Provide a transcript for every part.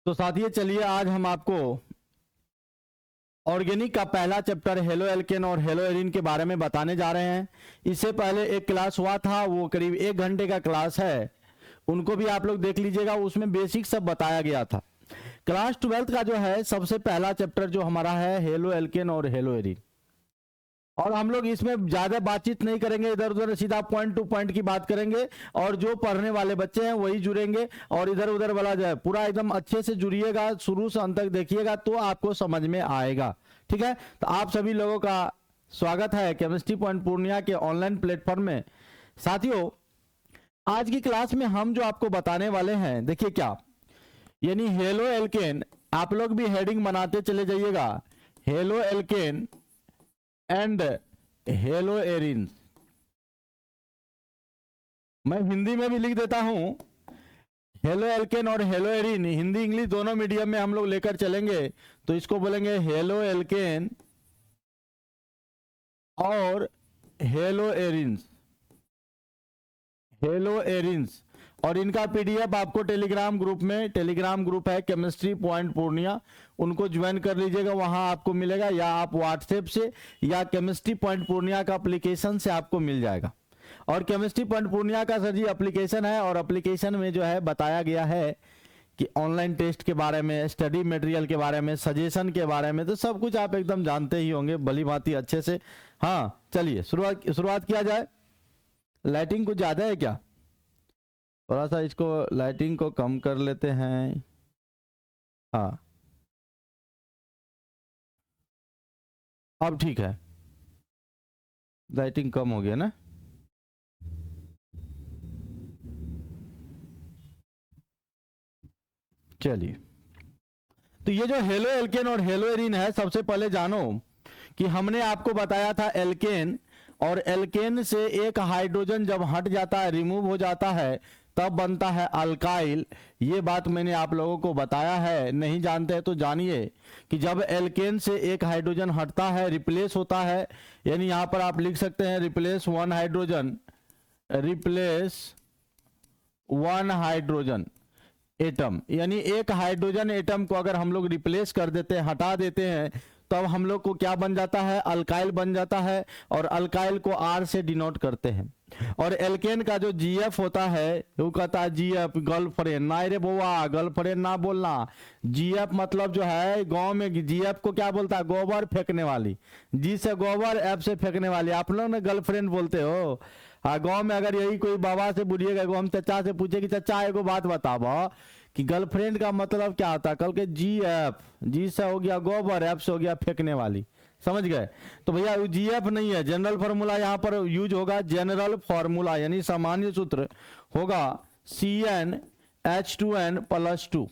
तो साथियों चलिए आज हम आपको ऑर्गेनिक का पहला चैप्टर हेलो एल्केन और हेलो एरिन के बारे में बताने जा रहे हैं। इससे पहले एक क्लास हुआ था, वो करीब 1 घंटे का क्लास है, उनको भी आप लोग देख लीजिएगा। उसमें बेसिक सब बताया गया था। क्लास 12th का जो है सबसे पहला चैप्टर जो हमारा है हेलो एल्केन और हेलो एरिन, और हम लोग इसमें ज्यादा बातचीत नहीं करेंगे, इधर उधर सीधा पॉइंट टू पॉइंट की बात करेंगे। और जो पढ़ने वाले बच्चे हैं वही जुड़ेंगे, और इधर उधर वाला जो है पूरा एकदम अच्छे से जुड़िएगा, शुरू से अंत तक देखिएगा तो आपको समझ में आएगा। ठीक है, तो आप सभी लोगों का स्वागत है केमिस्ट्री पॉइंट पूर्णिया के ऑनलाइन प्लेटफॉर्म में। साथियों आज की क्लास में हम जो आपको बताने वाले हैं, देखिए क्या, यानी हेलो एल्केन, आप लोग भी हेडिंग बनाते चले जाइएगा, halo alkane and hello Erin. मैं हिंदी में भी लिख देता हूं, हेलो एल्केन और हेलो एरिन, हिंदी इंग्लिश दोनों मीडियम में हम लोग लेकर चलेंगे। तो इसको बोलेंगे हेलो एल्केन और हेलो एरिन्स, हेलो एरिन्स। और इनका पीडीएफ आपको टेलीग्राम ग्रुप में, टेलीग्राम ग्रुप है केमिस्ट्री पॉइंट पूर्णिया, उनको ज्वाइन कर लीजिएगा, वहां आपको मिलेगा, या आप व्हाट्सएप से या केमिस्ट्री पॉइंट पूर्णिया का एप्लीकेशन से आपको मिल जाएगा। और केमिस्ट्री पॉइंट पूर्णिया का सर जी एप्लीकेशन है, और एप्लीकेशन में जो है बताया गया है कि ऑनलाइन टेस्ट के बारे में, स्टडी मटेरियल के बारे में, सजेशन के बारे में, तो सब कुछ आप एकदम जानते ही होंगे भली भांति अच्छे से। हाँ चलिए शुरुआत किया जाए। लाइटिंग कुछ ज्यादा है क्या? थोड़ा सा इसको लाइटिंग को कम कर लेते हैं। हाँ अब ठीक है, लाइटिंग कम हो गया ना। चलिए, तो ये जो हेलो एल्केन और हेलो एरिन है, सबसे पहले जानो कि हमने आपको बताया था एल्केन, और एल्केन से एक हाइड्रोजन जब हट जाता है, रिमूव हो जाता है, तब बनता है अल्काइल। ये बात मैंने आप लोगों को बताया है, नहीं जानते हैं तो जानिए कि जब एल्केन से एक हाइड्रोजन हटता है, रिप्लेस होता है, यानी यहां पर आप लिख सकते हैं replace one hydrogen, replace one hydrogen atom, यानी एक हाइड्रोजन एटम को अगर हम लोग रिप्लेस कर देते हैं, हटा देते हैं, तब हम लोग को क्या बन जाता है? अल्काइल बन जाता है। और अल्काइल को आर से डिनोट करते हैं। और एल्केन का जो जीएफ होता है, वो कहता है जीएफ गर्लफ्रेंड, ना रे बोआ गर्लफ्रेंड ना बोलना। जीएफ मतलब जो है गांव में जीएफ को क्या बोलता है? गोबर फेंकने वाली, जी से गोबर, एफ से फेंकने वाली। आप लोग ना गर्लफ्रेंड बोलते हो। हाँ, गांव में अगर यही कोई बाबा से बुढ़िएगा, हम चचा से पूछे कि चचा एगो बात बताओ कि गर्लफ्रेंड का मतलब क्या होता है, कल के जी एफ, जी से हो गया गोबर, एफ से हो गया फेंकने वाली, समझ गए? तो भैया जीएफ नहीं है, जनरल फार्मूला यहाँ पर यूज होगा, जनरल फार्मूला यानी सामान्य सूत्र होगा CnH2n+2।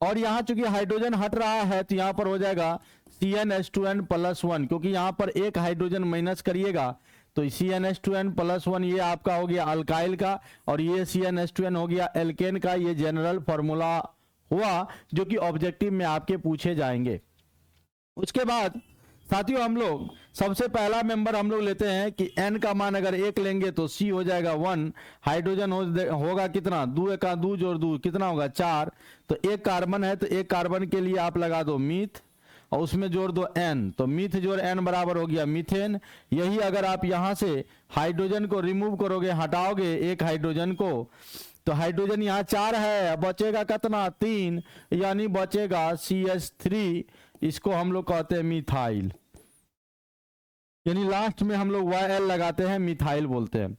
और यहाँ चूंकि हाइड्रोजन हट रहा है तो यहाँ पर हो जाएगा CnH2n+1, क्योंकि यहाँ पर एक हाइड्रोजन माइनस करिएगा तो CnH2n+1 ये आपका हो गया अल्काइल का, और ये CnH2n हो गया एल्केन का। ये जनरल फॉर्मूला हुआ जो कि ऑब्जेक्टिव में आपके पूछे जाएंगे। उसके बाद साथियों हम लोग सबसे पहला मेंबर हम लोग लेते हैं कि n का मान अगर 1 लेंगे तो C हो जाएगा 1, हाइड्रोजन होगा कितना? 2 का 2 जोड़ 2 कितना होगा? 4। तो एक कार्बन है, तो एक कार्बन के लिए आप लगा दो मीथ, और उसमें जोड़ दो n, तो मीथ जोड़ n बराबर हो गया मीथेन। यही अगर आप यहां से हाइड्रोजन को रिमूव करोगे, हटाओगे एक हाइड्रोजन को, तो हाइड्रोजन यहाँ 4 है, बचेगा कितना? 3, यानी बचेगा CH3। इसको हम लोग कहते हैं मिथाइल, यानी लास्ट में हम लोग YL लगाते हैं, मिथाइल बोलते हैं।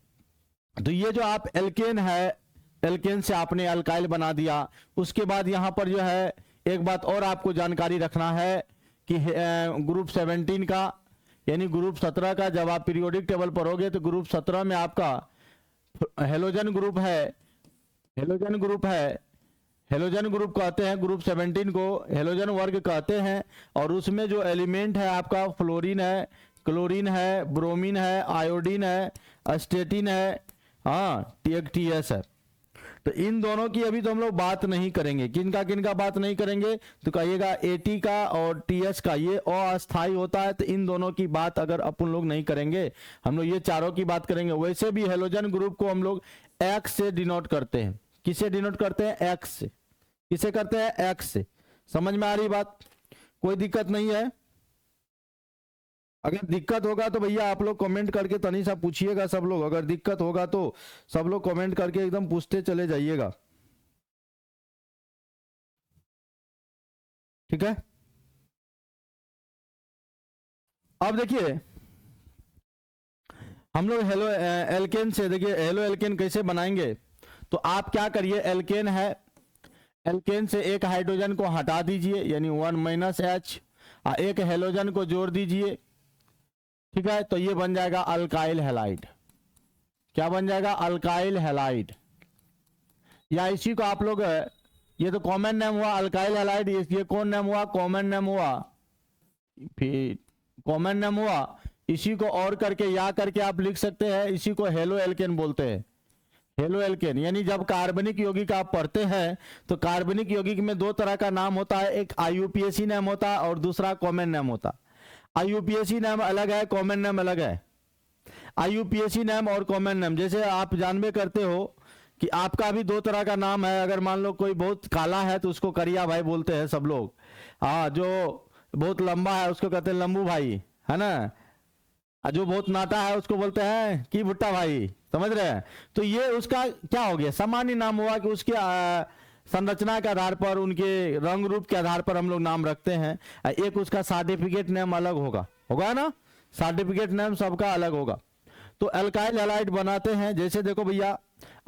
तो ये जो आप एल्केन है, एल्केन से आपने अल्काइल बना दिया। उसके बाद यहां पर जो है एक बात और आपको जानकारी रखना है कि ग्रुप 17 का, यानी ग्रुप 17 का जब आप पीरियोडिक टेबल पढ़ोगे तो ग्रुप 17 में आपका हेलोजन ग्रुप है, हेलोजन ग्रुप है, हेलोजन ग्रुप कहते हैं ग्रुप 17 को, हेलोजन वर्ग कहते हैं। और उसमें जो एलिमेंट है आपका फ्लोरीन है, क्लोरीन है, ब्रोमीन है, आयोडीन है, अस्टेटिन है, हाँ TS है। तो इन दोनों की अभी तो हम लोग बात नहीं करेंगे। किनका बात नहीं करेंगे? तो कहिएगा AT का और TS का, ये अस्थाई होता है, तो इन दोनों की बात अगर अपन लोग नहीं करेंगे, हम लोग ये चारों की बात करेंगे। वैसे भी हेलोजन ग्रुप को हम लोग X से डिनोट करते हैं। किसे डिनोट करते हैं? X से। किसे करते हैं, एक्स से। समझ में आ रही बात, कोई दिक्कत नहीं है। अगर दिक्कत होगा तो भैया आप लोग कमेंट करके तनी सा पूछिएगा सब लोग, अगर दिक्कत होगा तो सब लोग कमेंट करके एकदम पूछते चले जाइएगा, ठीक है। अब देखिए हम लोग हेलो एल्केन से, देखिए हेलो एल्केन कैसे बनाएंगे। तो आप क्या करिए, एल्केन है, एल्केन से एक हाइड्रोजन को हटा दीजिए यानी 1 - H, एक हेलोजन को जोड़ दीजिए, ठीक है। तो ये बन जाएगा अल्काइल हैलाइड। क्या बन जाएगा, अल्काइल हैलाइड। या इसी को आप लोग, ये तो कॉमन नेम हुआ अल्काइल हैलाइड, ये कौन नेम हुआ, कॉमन नेम हुआ, फिर कॉमन नेम हुआ। इसी को और करके या करके आप लिख सकते हैं, इसी को हेलो एल्केन बोलते हैं। हेलो एल्केन यानी जब कार्बनिक यौगिक आप पढ़ते हैं तो कार्बनिक यौगिक में दो तरह का नाम होता है, एक आईयूपीएसी नाम होता है और दूसरा कॉमन नाम होता है। आईयूपीएसी नाम अलग है, कॉमन नाम अलग है। आईयूपीएसी नाम और कॉमन नाम, जैसे आप जानबे करते हो कि आपका भी दो तरह का नाम है। अगर मान लो कोई बहुत काला है तो उसको करिया भाई बोलते हैं सब लोग, हाँ। जो बहुत लंबा है उसको कहते हैं लंबू भाई, है ना। जो बहुत नाटा है उसको बोलते हैं कि भुट्टा भाई, समझ रहे हैं। तो ये उसका क्या हो गया, सामान्य नाम हुआ कि उसके संरचना के आधार पर, उनके रंग रूप के आधार पर हम लोग नाम रखते हैं। एक उसका सर्टिफिकेट नेम अलग होगा, होगा ना, सर्टिफिकेट नेम सबका अलग होगा। तो अल्काइल हैलाइड बनाते हैं, जैसे देखो भैया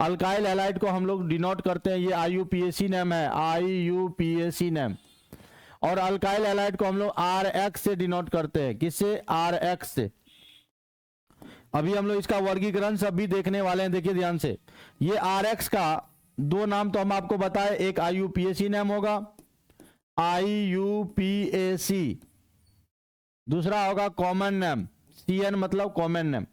अल्काइल हैलाइड को हम लोग डिनोट करते हैं, ये आईयूपीएसी नेम है, आईयूपीएसी नेम। और अल्काइल हैलाइड को हम लोग RX से डिनोट करते हैं, किससे, RX से। अभी हम लोग इसका वर्गीकरण सब भी देखने वाले हैं, देखिए ध्यान से। ये RX का दो नाम तो हम आपको बताए, एक आईयूपीएसी नाम होगा, आईयूपीएसी, दूसरा होगा कॉमन नेम, CN मतलब कॉमन नेम।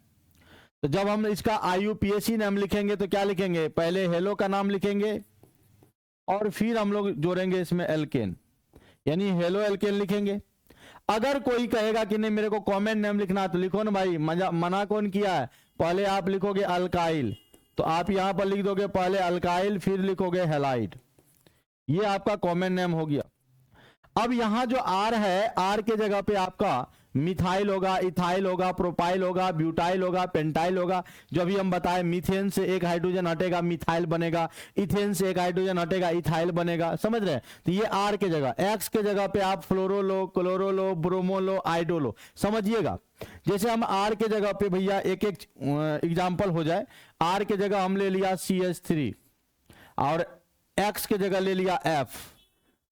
तो जब हम इसका आईयूपीएसी नाम लिखेंगे तो क्या लिखेंगे, पहले हेलो का नाम लिखेंगे और फिर हम लोग जोड़ेंगे इसमें एल्केन, यानी हेलो एल्केन लिखेंगे। अगर कोई कहेगा कि नहीं मेरे को कॉमन नेम लिखना है तो लिखो ना भाई, मना कौन किया है, पहले आप लिखोगे अल्काइल, तो आप यहां पर लिख दोगे पहले अल्काइल फिर लिखोगे हैलाइड, ये आपका कॉमन नेम हो गया। अब यहां जो R है, R के जगह पे आपका मिथाइल होगा, इथाइल होगा, प्रोपाइल होगा, ब्यूटाइल होगा, पेंटाइल होगा। जो अभी हम बताए मीथेन से एक हाइड्रोजन हटेगा मिथाइल बनेगा, इथेन से एक हाइड्रोजन हटेगा इथाइल बनेगा, समझ रहे हैं। तो ये R के जगह, X के जगह पे आप फ्लोरो लो, क्लोरो लो, ब्रोमो लो, आइडो लो, समझिएगा। जैसे हम R के जगह पे भैया एक एक एग्जाम्पल हो जाए, R के जगह हम ले लिया CH3 और X के जगह ले लिया F।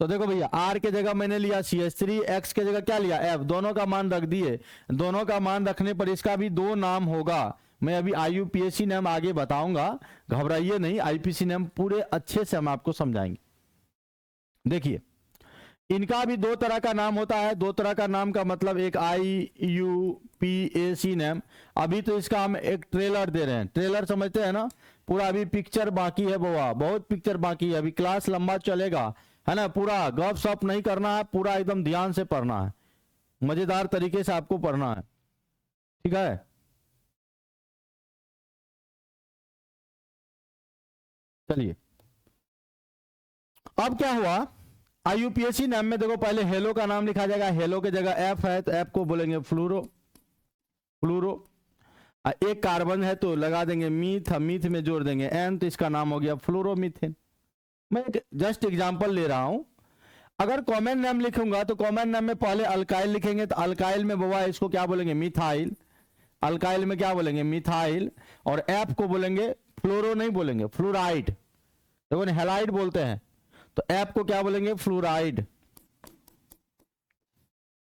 तो देखो भैया R के जगह मैंने लिया CH3, X के जगह क्या लिया F, दोनों का मान रख दिए। दोनों का मान रखने पर इसका भी दो नाम होगा। मैं अभी आईयूपीएसी नाम आगे बताऊंगा, घबराइए नहीं, आईपीसी नाम पूरे अच्छे से हम आपको समझाएंगे। देखिए इनका भी दो तरह का नाम होता है, दो तरह का नाम का मतलब एक आईयूपीएसी नाम। अभी तो इसका हम एक ट्रेलर दे रहे हैं, ट्रेलर समझते हैं ना, पूरा अभी पिक्चर बाकी है बुआ, बहुत पिक्चर बाकी है, अभी क्लास लंबा चलेगा, है ना। पूरा गप सप नहीं करना है, पूरा एकदम ध्यान से पढ़ना है, मजेदार तरीके से आपको पढ़ना है, ठीक है। चलिए अब क्या हुआ, आईयूपीएसी नाम में देखो पहले हेलो का नाम लिखा जाएगा, हेलो के जगह F है तो F को बोलेंगे फ्लूरो, फ्लूरो। एक कार्बन है तो लगा देंगे मीथ, मीथ में जोड़ देंगे N, तो इसका नाम हो गया फ्लोरोमीथेन। मैं जस्ट एग्जांपल ले रहा हूं। अगर कॉमन नाम लिखूंगा तो कॉमन नाम में पहले अल्काइल लिखेंगे, तो अल्काइल में बवा इसको क्या बोलेंगे, मिथाइल। अल्काइल में क्या बोलेंगे, मिथाइल। और F को बोलेंगे फ्लोरो नहीं बोलेंगे, फ्लोराइड। देखो हैलाइड बोलते हैं, तो F को क्या बोलेंगे, फ्लोराइड।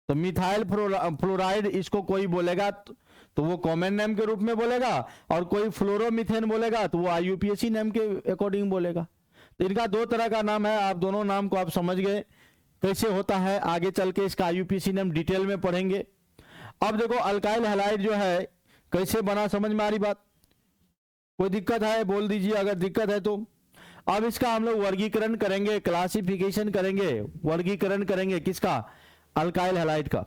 तो मिथाइल फ्लोराइड इसको कोई बोलेगा तो वो कॉमन नेम के रूप में बोलेगा, और कोई फ्लोरोमीथेन बोलेगा तो वो आईयूपीएसी नेम के अकॉर्डिंग बोलेगा। तो इनका दो तरह का नाम है, आप दोनों नाम को आप समझ गए कैसे होता है। आगे चल के इसका आईयूपीएसी नेम डिटेल में पढ़ेंगे। अब देखो अल्काइल हैलाइड जो है कैसे बना, समझ में आ रही बात, कोई दिक्कत है बोल दीजिए अगर दिक्कत है तो। अब इसका हम लोग वर्गीकरण करेंगे, क्लासिफिकेशन करेंगे, वर्गीकरण करेंगे किसका, अल्काइल हैलाइड का,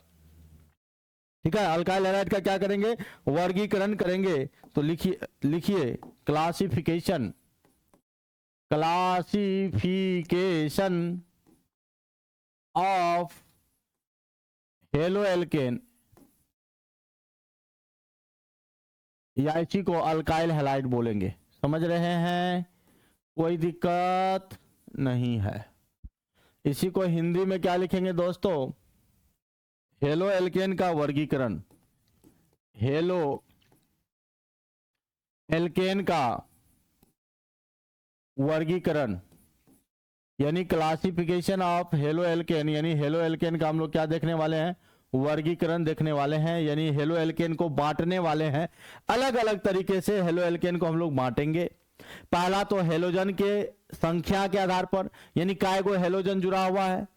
ठीक है। अल्काइल हैलाइड का क्या करेंगे, वर्गीकरण करेंगे। तो लिखिए classification, classification of halo alkane, या इसी को अल्काइल हैलाइड बोलेंगे। समझ रहे हैं, कोई दिक्कत नहीं है। इसी को हिंदी में क्या लिखेंगे दोस्तों, हेलो एल्केन का वर्गीकरण, हेलो एल्केन का वर्गीकरण, यानी क्लासिफिकेशन ऑफ हेलो एल्केन, यानी हेलो एल्केन का हम लोग क्या देखने वाले हैं, वर्गीकरण देखने वाले हैं, यानी हेलो एल्केन को बांटने वाले हैं। अलग अलग तरीके से हेलो एल्केन को हम लोग बांटेंगे। पहला तो हेलोजन के संख्या के आधार पर, यानी काय को हेलोजन जुड़ा हुआ है।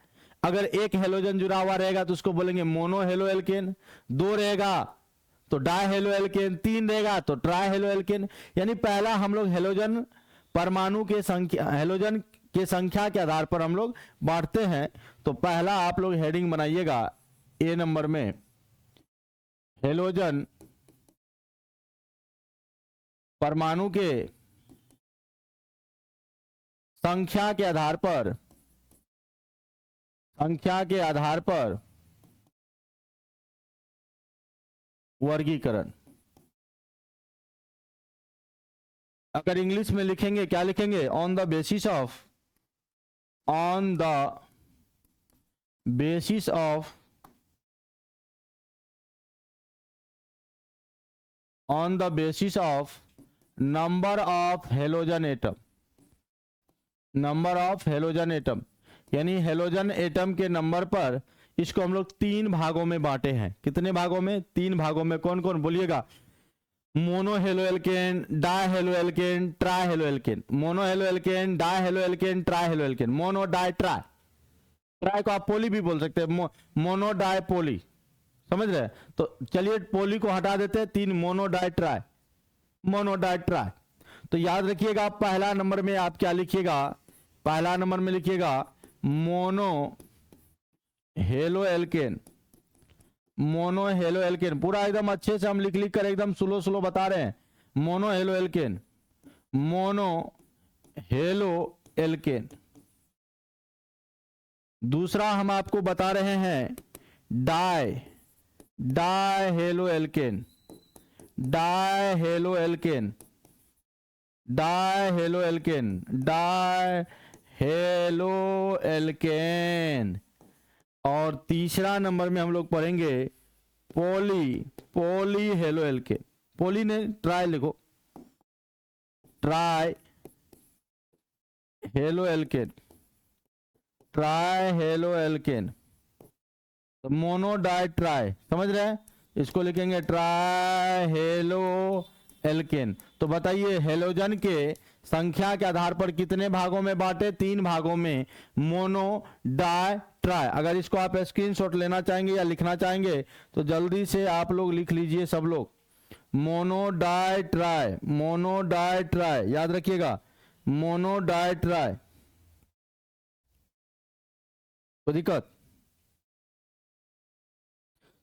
अगर एक हेलोजन जुड़ा हुआ रहेगा तो उसको बोलेंगे मोनो हेलो एल्केन, दो रहेगा तो डाई हेलो एल्केन, तीन रहेगा तो ट्राई हेलो एल्केन। यानी पहला हम लोग हेलोजन परमाणु के संख्या, हेलोजन के संख्या के आधार पर हम लोग बांटते हैं। तो पहला आप लोग हेडिंग बनाइएगा ए नंबर में, हेलोजन परमाणु के संख्या के आधार पर, संख्या के आधार पर वर्गीकरण। अगर इंग्लिश में लिखेंगे क्या लिखेंगे, on the basis of, on the basis of, on the basis of number of halogen atom, number of halogen atom, यानी हेलोजन एटम के नंबर पर इसको हम लोग तीन भागों में बांटे हैं। कितने भागों में, तीन भागों में। कौन कौन बोलिएगा, mono haloalkane, di halo alkane, try halo alkane, mono haloalkane, di halo alkane, try halo alkane, mono di tri, try को आप पोली भी बोल सकते हैं, मोनो डाई पोली, समझ रहे हैं। तो चलिए पोली को हटा देते हैं, तीन mono di tri, mono di tri. तो याद रखिएगा पहला नंबर में आप क्या लिखिएगा, पहला नंबर में लिखिएगा mono haloalkane, mono halo alkane, पूरा एकदम अच्छे से हम लिख लिख कर एकदम स्लो स्लो बता रहे हैं। Mono haloalkane, mono haloalkane. दूसरा हम आपको बता रहे हैं di, di haloalkane, di haloalkane, di haloalkane, di haloalkane. और तीसरा नंबर में हम लोग पढ़ेंगे पोली, पोली हेलो एल्केन, पोली ने ट्राई लिखो, try halo alkane, try halo alkane. तो मोनो डाई ट्राई, समझ रहे हैं, इसको लिखेंगे ट्राई हेलो एल्केन। तो बताइए हेलोजन के संख्या के आधार पर कितने भागों में बांटे, तीन भागों में, मोनो डाई ट्राई। अगर इसको आप स्क्रीनशॉट लेना चाहेंगे या लिखना चाहेंगे तो जल्दी से आप लोग लिख लीजिए सब लोग, mono di tri, mono di tri, याद रखिएगा मोनो डाई ट्राई। कोई दिक्कत,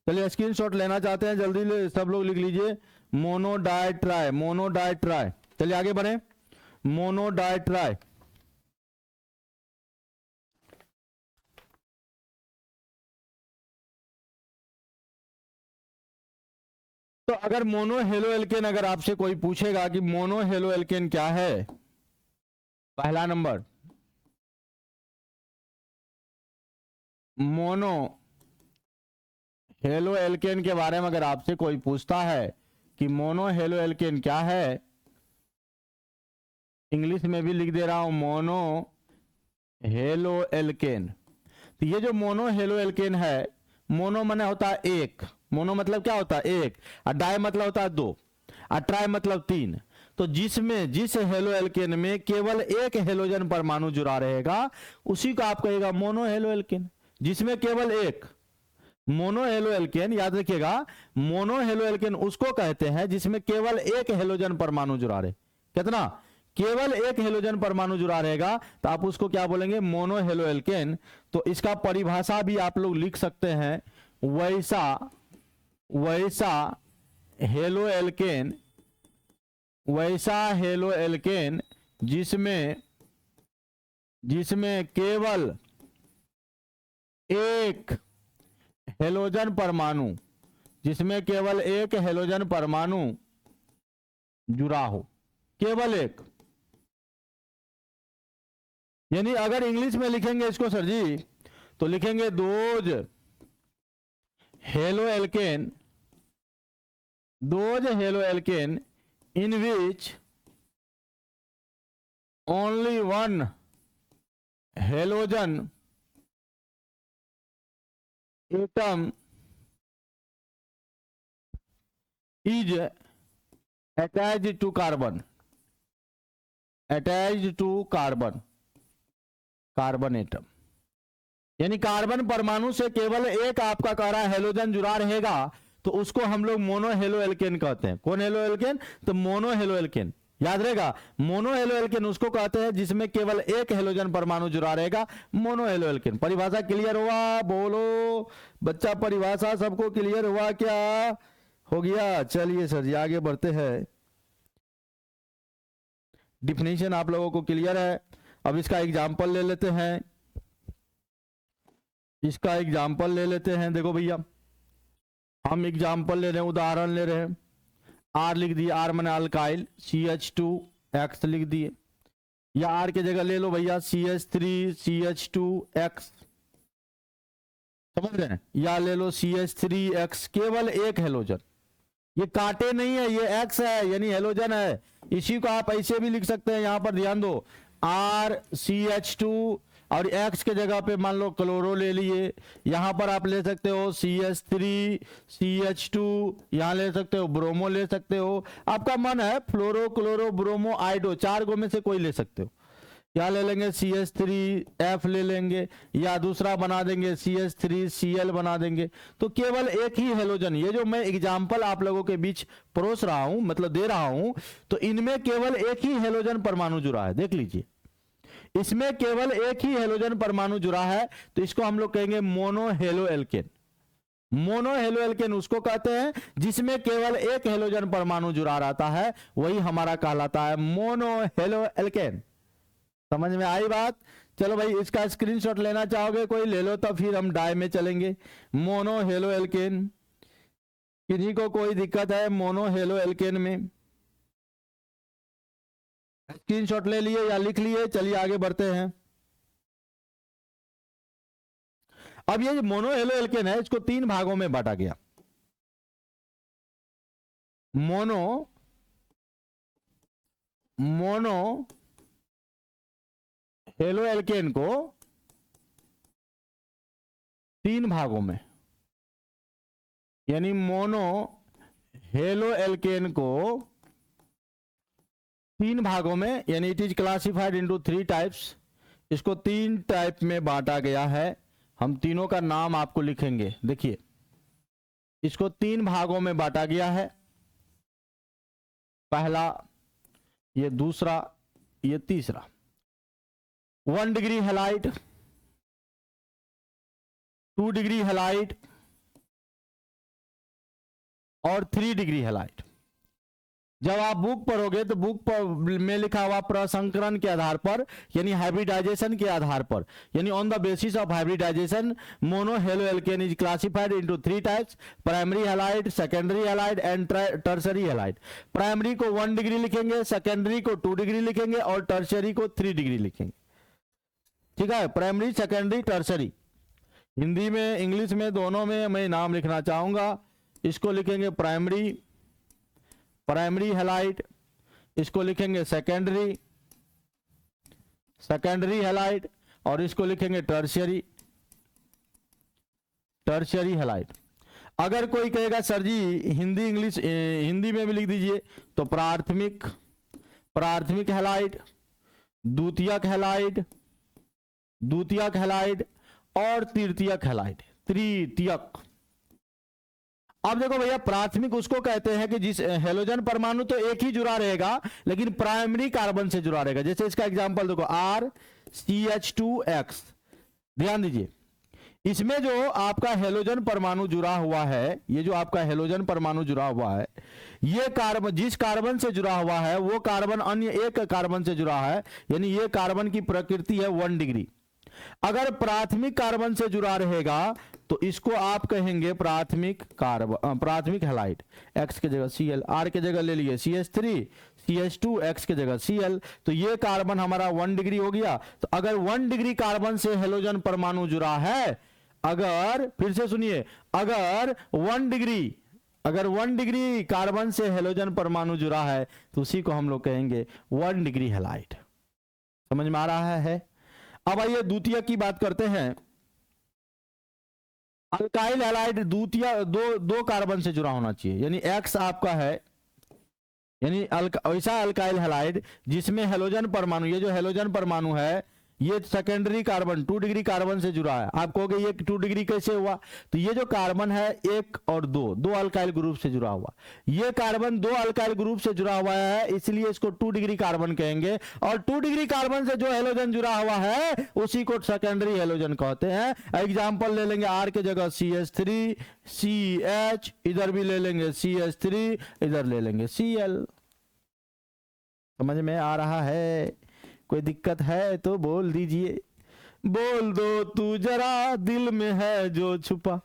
चलिए स्क्रीनशॉट लेना चाहते हैं जल्दी सब लोग लिख लीजिए mono di tri, mono di tri. चलिए आगे बढ़े, मोनो डाई ट्राई। तो अगर मोनो हेलो एल्केन, अगर आपसे कोई पूछेगा कि मोनो हेलो एल्केन क्या है, पहला नंबर मोनो हेलो एल्केन के बारे में अगर आपसे कोई पूछता है कि मोनो हेलो एल्केन क्या है, इंग्लिश में भी लिख दे रहा हूं मोनो हेलो एल्केन। तो ये जो मोनो हेलो एल्केन है, मोनो माने होता है एक, मोनो मतलब क्या होता है एक, और डाई मतलब होता है दो, और ट्राई मतलब तीन। तो जिसमें, जिस हेलो एल्केन में केवल एक हेलोजन परमाणु जुड़ा रहेगा उसी को आप कहिएगा मोनो हेलो एल्केन। जिसमें केवल एक, मोनो हेलो एल्केन, याद रखिएगा मोनो हेलो एल्केन उसको कहते हैं जिसमें केवल एक हेलोजन परमाणु जुड़ा रहे। कितना, केवल एक हेलोजन परमाणु जुड़ा रहेगा तो आप उसको क्या बोलेंगे, मोनो हेलो एल्केन। तो इसका परिभाषा भी आप लोग लिख सकते हैं, वैसा, वैसा हेलो एल्केन, वैसा हेलो एल्केन जिसमें जिसमें केवल एक हेलोजन परमाणु, जिसमें केवल एक हेलोजन परमाणु जुड़ा हो, केवल एक। यानी अगर इंग्लिश में लिखेंगे इसको सर जी तो लिखेंगे those halo alkane, those halo alkane in which only one halogen atom is attached to carbon, attached to carbon, carbon atom. यानी कार्बन परमाणु से केवल एक आपका कह रहा हेलोजन जुड़ा रहेगा तो उसको हम लोग मोनो हेलो एल्केन कहते हैं। कौन हेलो एल्केन? तो मोनो हेलो एल्केन, याद रहेगा। मोनो हेलो एल्केन उसको कहते हैं जिसमें केवल एक हेलोजन परमाणु जुड़ा रहेगा, मोनो हेलो एल्केन। परिभाषा क्लियर हुआ? बोलो बच्चा, परिभाषा सबको क्लियर हुआ क्या? हो गया। चलिए सर जी आगे बढ़ते हैं। डिफिनेशन आप लोगों को क्लियर है। अब इसका एग्जाम्पल ले लेते हैं, इसका एग्जाम्पल ले लेते हैं। देखो भैया हम एग्जाम्पल ले रहे हैं, उदाहरण ले रहे हैं। आर लिख दिए, आर माने अल्काइल, CH2X लिख दिए, या आर के जगह ले लो भैया CH3CH2X, समझ रहे हैं? या ले लो CH3X, केवल एक हेलोजन, ये कांटे नहीं है, ये X है यानी हेलोजन है। इसी को आप ऐसे भी लिख सकते हैं, यहां पर ध्यान दो, RCH2 और X के जगह पे मान लो क्लोरो ले लिए, यहां पर आप ले सकते हो CH3CH2, यहां ले सकते हो ब्रोमो ले सकते हो, आपका मन है फ्लोरो क्लोरो ब्रोमो आइडो, चार गो में से कोई ले सकते हो। क्या ले लेंगे? CH3F ले लेंगे, या दूसरा बना देंगे CH3Cl बना देंगे। तो केवल एक ही हेलोजन, ये जो मैं एग्जाम्पल आप लोगों के बीच परोस रहा हूं, मतलब दे रहा हूं, तो इनमें केवल एक ही हेलोजन परमाणु जुड़ा है। देख लीजिए, इसमें केवल एक ही हेलोजन परमाणु जुड़ा है, तो इसको हम लोग कहेंगे mono haloalkane. Mono halo alkane उसको कहते हैं जिसमें केवल एक हेलोजन परमाणु जुड़ा रहता है, वही हमारा कहलाता है मोनो हेलो एल्केन। समझ में आई बात? चलो भाई इसका स्क्रीनशॉट लेना चाहोगे कोई ले लो, तो फिर हम डाई में चलेंगे। मोनो हेलो एल्केन, किसी को कोई दिक्कत है मोनो हेलो एल्केन में? स्क्रीनशॉट ले लिए या लिख लिए? चलिए आगे बढ़ते हैं। अब ये जो मोनो हेलो एल्केन है, इसको तीन भागों में बांटा गया। मोनो हेलो एल्केन को तीन भागों में, यानी मोनो हेलो एल्केन को तीन भागों में, यानी it is classified into 3 types. इसको 3 टाइप में बांटा गया है। हम तीनों का नाम आपको लिखेंगे। देखिए इसको 3 भागों में बांटा गया है, पहला, ये दूसरा, ये तीसरा। 1 डिग्री हैलाइड, 2 डिग्री हैलाइड और 3 डिग्री हैलाइड। जब आप बुक पढ़ोगे तो बुक पर में लिखा हुआ प्रसंकरण के आधार पर, यानी हाइब्रिडाइजेशन के आधार पर, यानी on the basis of hybridization mono haloalkane is classified into 3 types, primary halide, secondary halide and tertiary halide. Primary को 1 डिग्री लिखेंगे, सेकेंडरी को 2 डिग्री लिखेंगे और टर्शरी को 3 डिग्री लिखेंगे। ठीक है, प्राइमरी, सेकेंडरी, टर्शरी। हिंदी में इंग्लिश में दोनों में मैं नाम लिखना चाहूंगा। इसको लिखेंगे प्राइमरी हैलाइड, इसको लिखेंगे सेकेंडरी हैलाइड और इसको लिखेंगे टर्शियरी हैलाइड। अगर कोई कहेगा सर जी हिंदी इंग्लिश हिंदी में भी लिख दीजिए, तो प्राथमिक हैलाइड, द्वितीयक हैलाइड और तृतीयक हैलाइड। तृतीयक। अब देखो भैया, प्राथमिक उसको कहते हैं कि जिस हेलोजन परमाणु तो एक ही जुड़ा रहेगा लेकिन प्राइमरी कार्बन से जुड़ा रहेगा। जैसे इसका एग्जांपल देखो, RCH2X, ध्यान दीजिए, इसमें जो आपका हेलोजन परमाणु जुड़ा हुआ है, ये जो आपका हेलोजन परमाणु जुड़ा हुआ है, ये कार्बन जिस कार्बन से जुड़ा हुआ है वो कार्बन अन्य एक कार्बन से जुड़ा है, यानी ये कार्बन की प्रकृति है 1 डिग्री। अगर प्राथमिक कार्बन से जुड़ा रहेगा तो इसको आप कहेंगे प्राथमिक कार्बन, प्राथमिक हैलाइड। X की जगह Cl, R की जगह ले लिए CH3, CH2, X की जगह Cl। तो ये कार्बन हमारा 1 डिग्री हो गया। तो अगर 1 डिग्री कार्बन से हेलोजन परमाणु जुड़ा है, अगर फिर से सुनिए, अगर 1 डिग्री कार्बन से हेलोजन परमाणु जुड़ा है तो उसी को हम लोग कहेंगे 1 डिग्री हैलाइड। समझ में आ रहा है? अब आइए द्वितीय की बात करते हैं। अल्काइल हैलाइड द्वितीय दो कार्बन से जुड़ा होना चाहिए, यानी X आपका है, यानी ऐसा अल्काइल हैलाइड जिसमें हेलोजन परमाणु, ये जो हेलोजन परमाणु है ये सेकेंडरी कार्बन 2 डिग्री कार्बन से जुड़ा है। आप कहोगे ये 2 डिग्री कैसे हुआ? तो ये जो कार्बन है 1 और 2 अल्काइल ग्रुप से जुड़ा हुआ, ये कार्बन 2 अल्काइल ग्रुप से जुड़ा हुआ है, इसलिए इसको 2 डिग्री कार्बन कहेंगे। और 2 डिग्री कार्बन से जो हेलोजन जुड़ा हुआ है उसी को सेकेंडरी हेलोजन कहते हैं। एग्जाम्पल ले लेंगे, R की जगह CH3, CH, इधर भी ले लेंगे CH3, इधर ले लेंगे Cl। समझ में आ रहा है? कोई दिक्कत है तो बोल दीजिए, बोल दो तू जरा, दिल में है जो छुपा,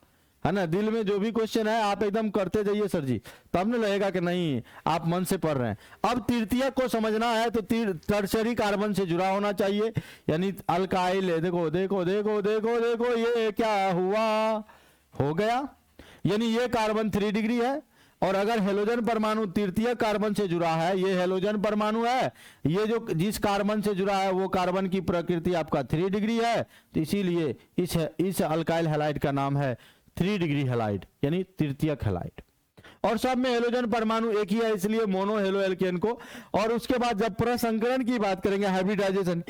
है ना। दिल में जो भी क्वेश्चन है आप एकदम करते जाइए सर जी, तब न लगेगा कि नहीं आप मन से पढ़ रहे हैं। अब तृतीयक को समझना है तो टर्शरी कार्बन से जुड़ा होना चाहिए, यानी अल्काइल। देखो देखो देखो देखो देखो ये क्या हुआ, हो गया, यानी ये कार्बन 3 डिग्री है। और अगर हेलोजन परमाणु तृतीय कार्बन से जुड़ा है, ये हेलोजन परमाणु है, ये जो जिस कार्बन से जुड़ा है वो कार्बन की प्रकृति आपका 3 डिग्री है, तो इसीलिए इस अल्काइल हैलाइड का नाम है 3 डिग्री हैलाइड, यानी तृतीयक हैलाइड। और सब में हेलोजन परमाणु एक ही है, इसलिए मोनो हेलो एल्केन को। और उसके बाद जब प्रसंकरण की बात करेंगे, हाइब्रिडाइजेशन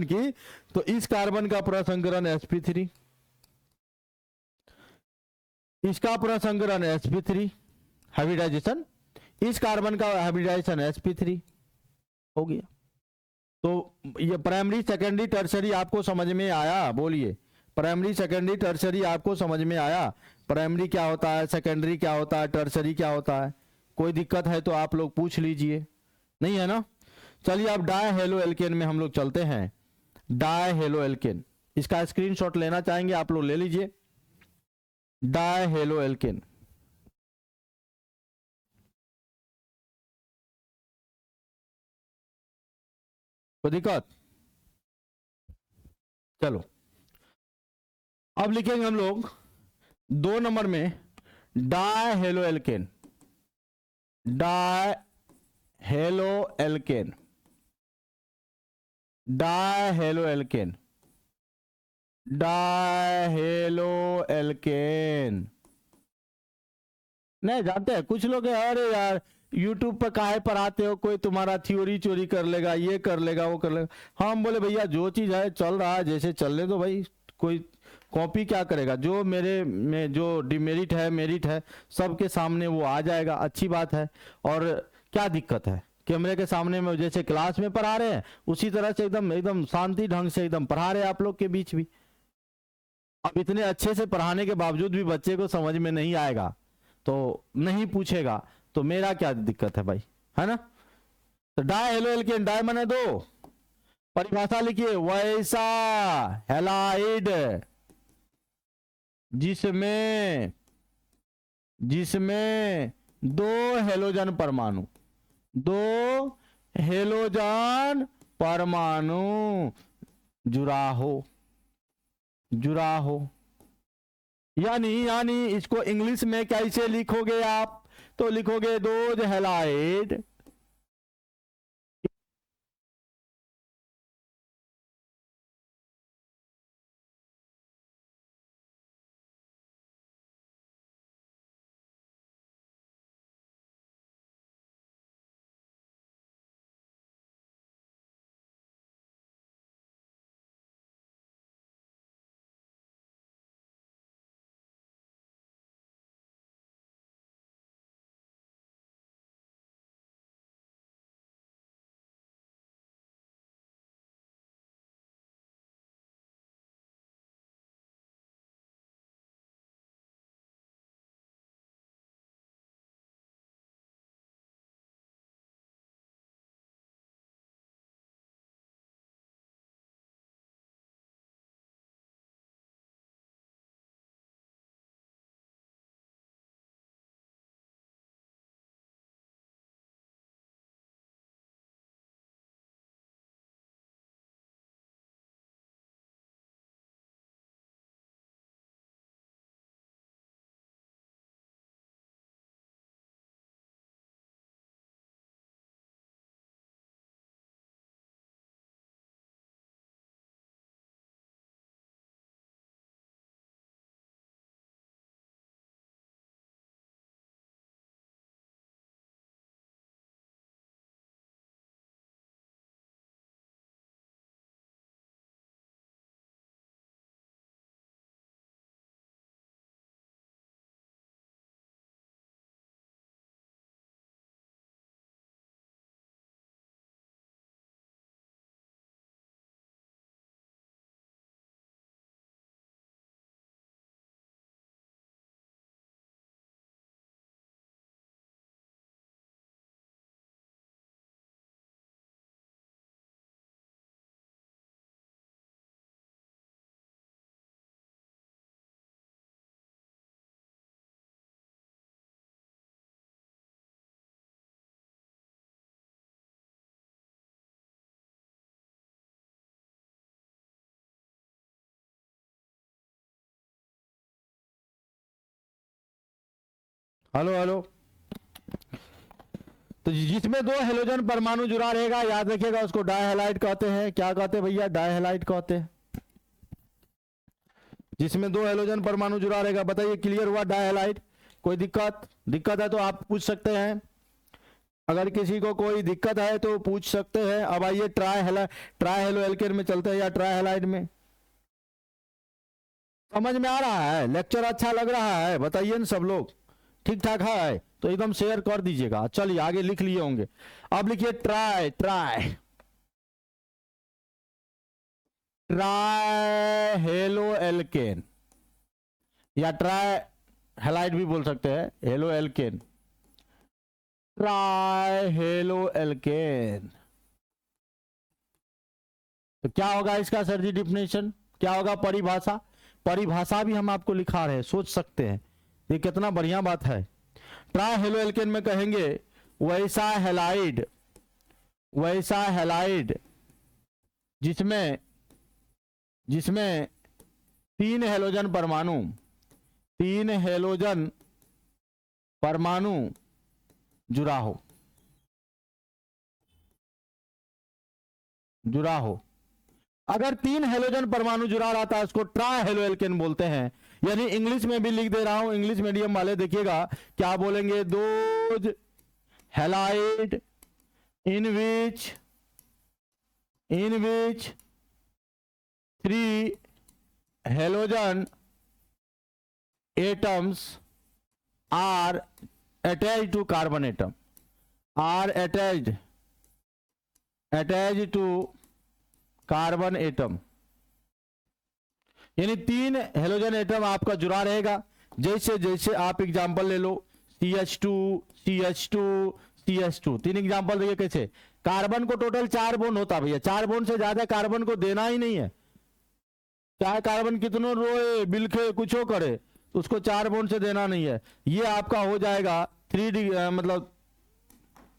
की, तो इस कार्बन का प्रसंकरण sp3, इसका प्रसंकरण sp3, हाइब्रिडाइजेशन, इस कार्बन का हाइब्रिडाइजेशन sp3 हो गया। तो ये प्राइमरी सेकेंडरी टर्सरी आपको समझ में आया? बोलिए, प्राइमरी सेकेंडरी टर्सरी आपको समझ में आया? प्राइमरी क्या होता है, सेकेंडरी क्या होता है, टर्सरी क्या होता है? कोई दिक्कत है तो आप लोग पूछ लीजिए, नहीं है ना। चलिए अब डाई हेलो एल्केन में हम लोग चलते हैं। डाई हेलो एल्केन, इसका स्क्रीनशॉट लेना चाहेंगे आप लोग ले लीजिए। डाई हेलो एल्केन, कोई दिक्कत? चलो अब लिखेंगे हम लोग 2 नंबर में die haloalkane, di haloalkane, di haloalkane, di halo alkane. नहीं जानते हैं कुछ लोग, अरे यार यूट्यूब पर काहे पढ़ाते हो, कोई तुम्हारा थ्योरी चोरी कर लेगा, ये कर लेगा वो कर लेगा। हम बोले भैया जो चीज है चल रहा है जैसे चलने दो भाई, कोई कॉपी क्या करेगा, जो मेरे में जो डिमेरिट है मेरिट है सबके सामने वो आ जाएगा, अच्छी बात है। और क्या दिक्कत है, कैमरे के सामने में जैसे क्लास में पढ़ा रहे हैं उसी तरह से एकदम एकदम शांति ढंग से एकदम पढ़ा रहे हैं आप लोग के बीच भी। अब इतने अच्छे से पढ़ाने के बावजूद भी बच्चे को समझ में नहीं आएगा तो नहीं पूछेगा तो मेरा क्या दिक्कत है भाई, है ना। तो डाई हेलो एल्केन, डाई माने 2, परिभाषा लिखिए, वैसा हैलाइड जिसमें जिसमें 2 हेलोजन परमाणु, 2 हेलोजन परमाणु जुड़ा हो। यानी इसको इंग्लिश में कैसे लिखोगे आप? तो लिखोगे दोज हैलाइड हेलो हेलो। तो जिसमें दो हेलोजन परमाणु जुड़ा रहेगा याद रखिएगा उसको डायहैलाइड कहते हैं। क्या कहते हैं भैया? डायहैलाइड कहते हैं। जिसमें दो हेलोजन परमाणु जुड़ा रहेगा। बताइए क्लियर हुआ? डायहैलाइड। कोई दिक्कत है तो आप पूछ सकते हैं। अगर किसी को कोई दिक्कत है तो पूछ सकते हैं। अब आइए ट्राई हेलो एल्केन में चलते हैं या ट्राइहैलाइड में। समझ में आ रहा है? लेक्चर अच्छा लग रहा है? बताइए ना सब लोग। ठीक ठाक है तो एकदम शेयर कर दीजिएगा। चलिए आगे लिख लिए होंगे। अब लिखिए ट्राई हेलो एल्केन या ट्राई हेलाइड भी बोल सकते हैं। Halo alkane, try halo alkane. तो क्या होगा इसका सर जी डिफिनेशन? क्या होगा परिभाषा? परिभाषा भी हम आपको लिखा रहे हैं, सोच सकते हैं। ये कितना बढ़िया बात है। ट्राई हेलो एल्केन में कहेंगे वैसा हैलाइड जिसमें तीन हेलोजन परमाणु जुड़ा हो। अगर तीन हेलोजन परमाणु जुड़ा रहता है उसको ट्राई हेलो एल्केन बोलते हैं। यानी इंग्लिश में भी लिख दे रहा हूं, इंग्लिश मीडियम वाले देखिएगा क्या बोलेंगे। Those halide in which three halogen atoms are attached to carbon atom, are attached to carbon atom. यानी तीन हेलोजन एटम आपका जुड़ा रहेगा। जैसे आप एग्जांपल ले लो CH2 CH2 CH2। तीन एग्जांपल देखिए कैसे। कार्बन को टोटल 4 बॉन्ड होता है भैया, 4 बॉन्ड से ज्यादा कार्बन को देना ही नहीं है। चाहे कार्बन कितनों रोए बिलखे कुछ करे तो उसको 4 बॉन्ड से देना नहीं है। ये आपका हो जाएगा 3D मतलब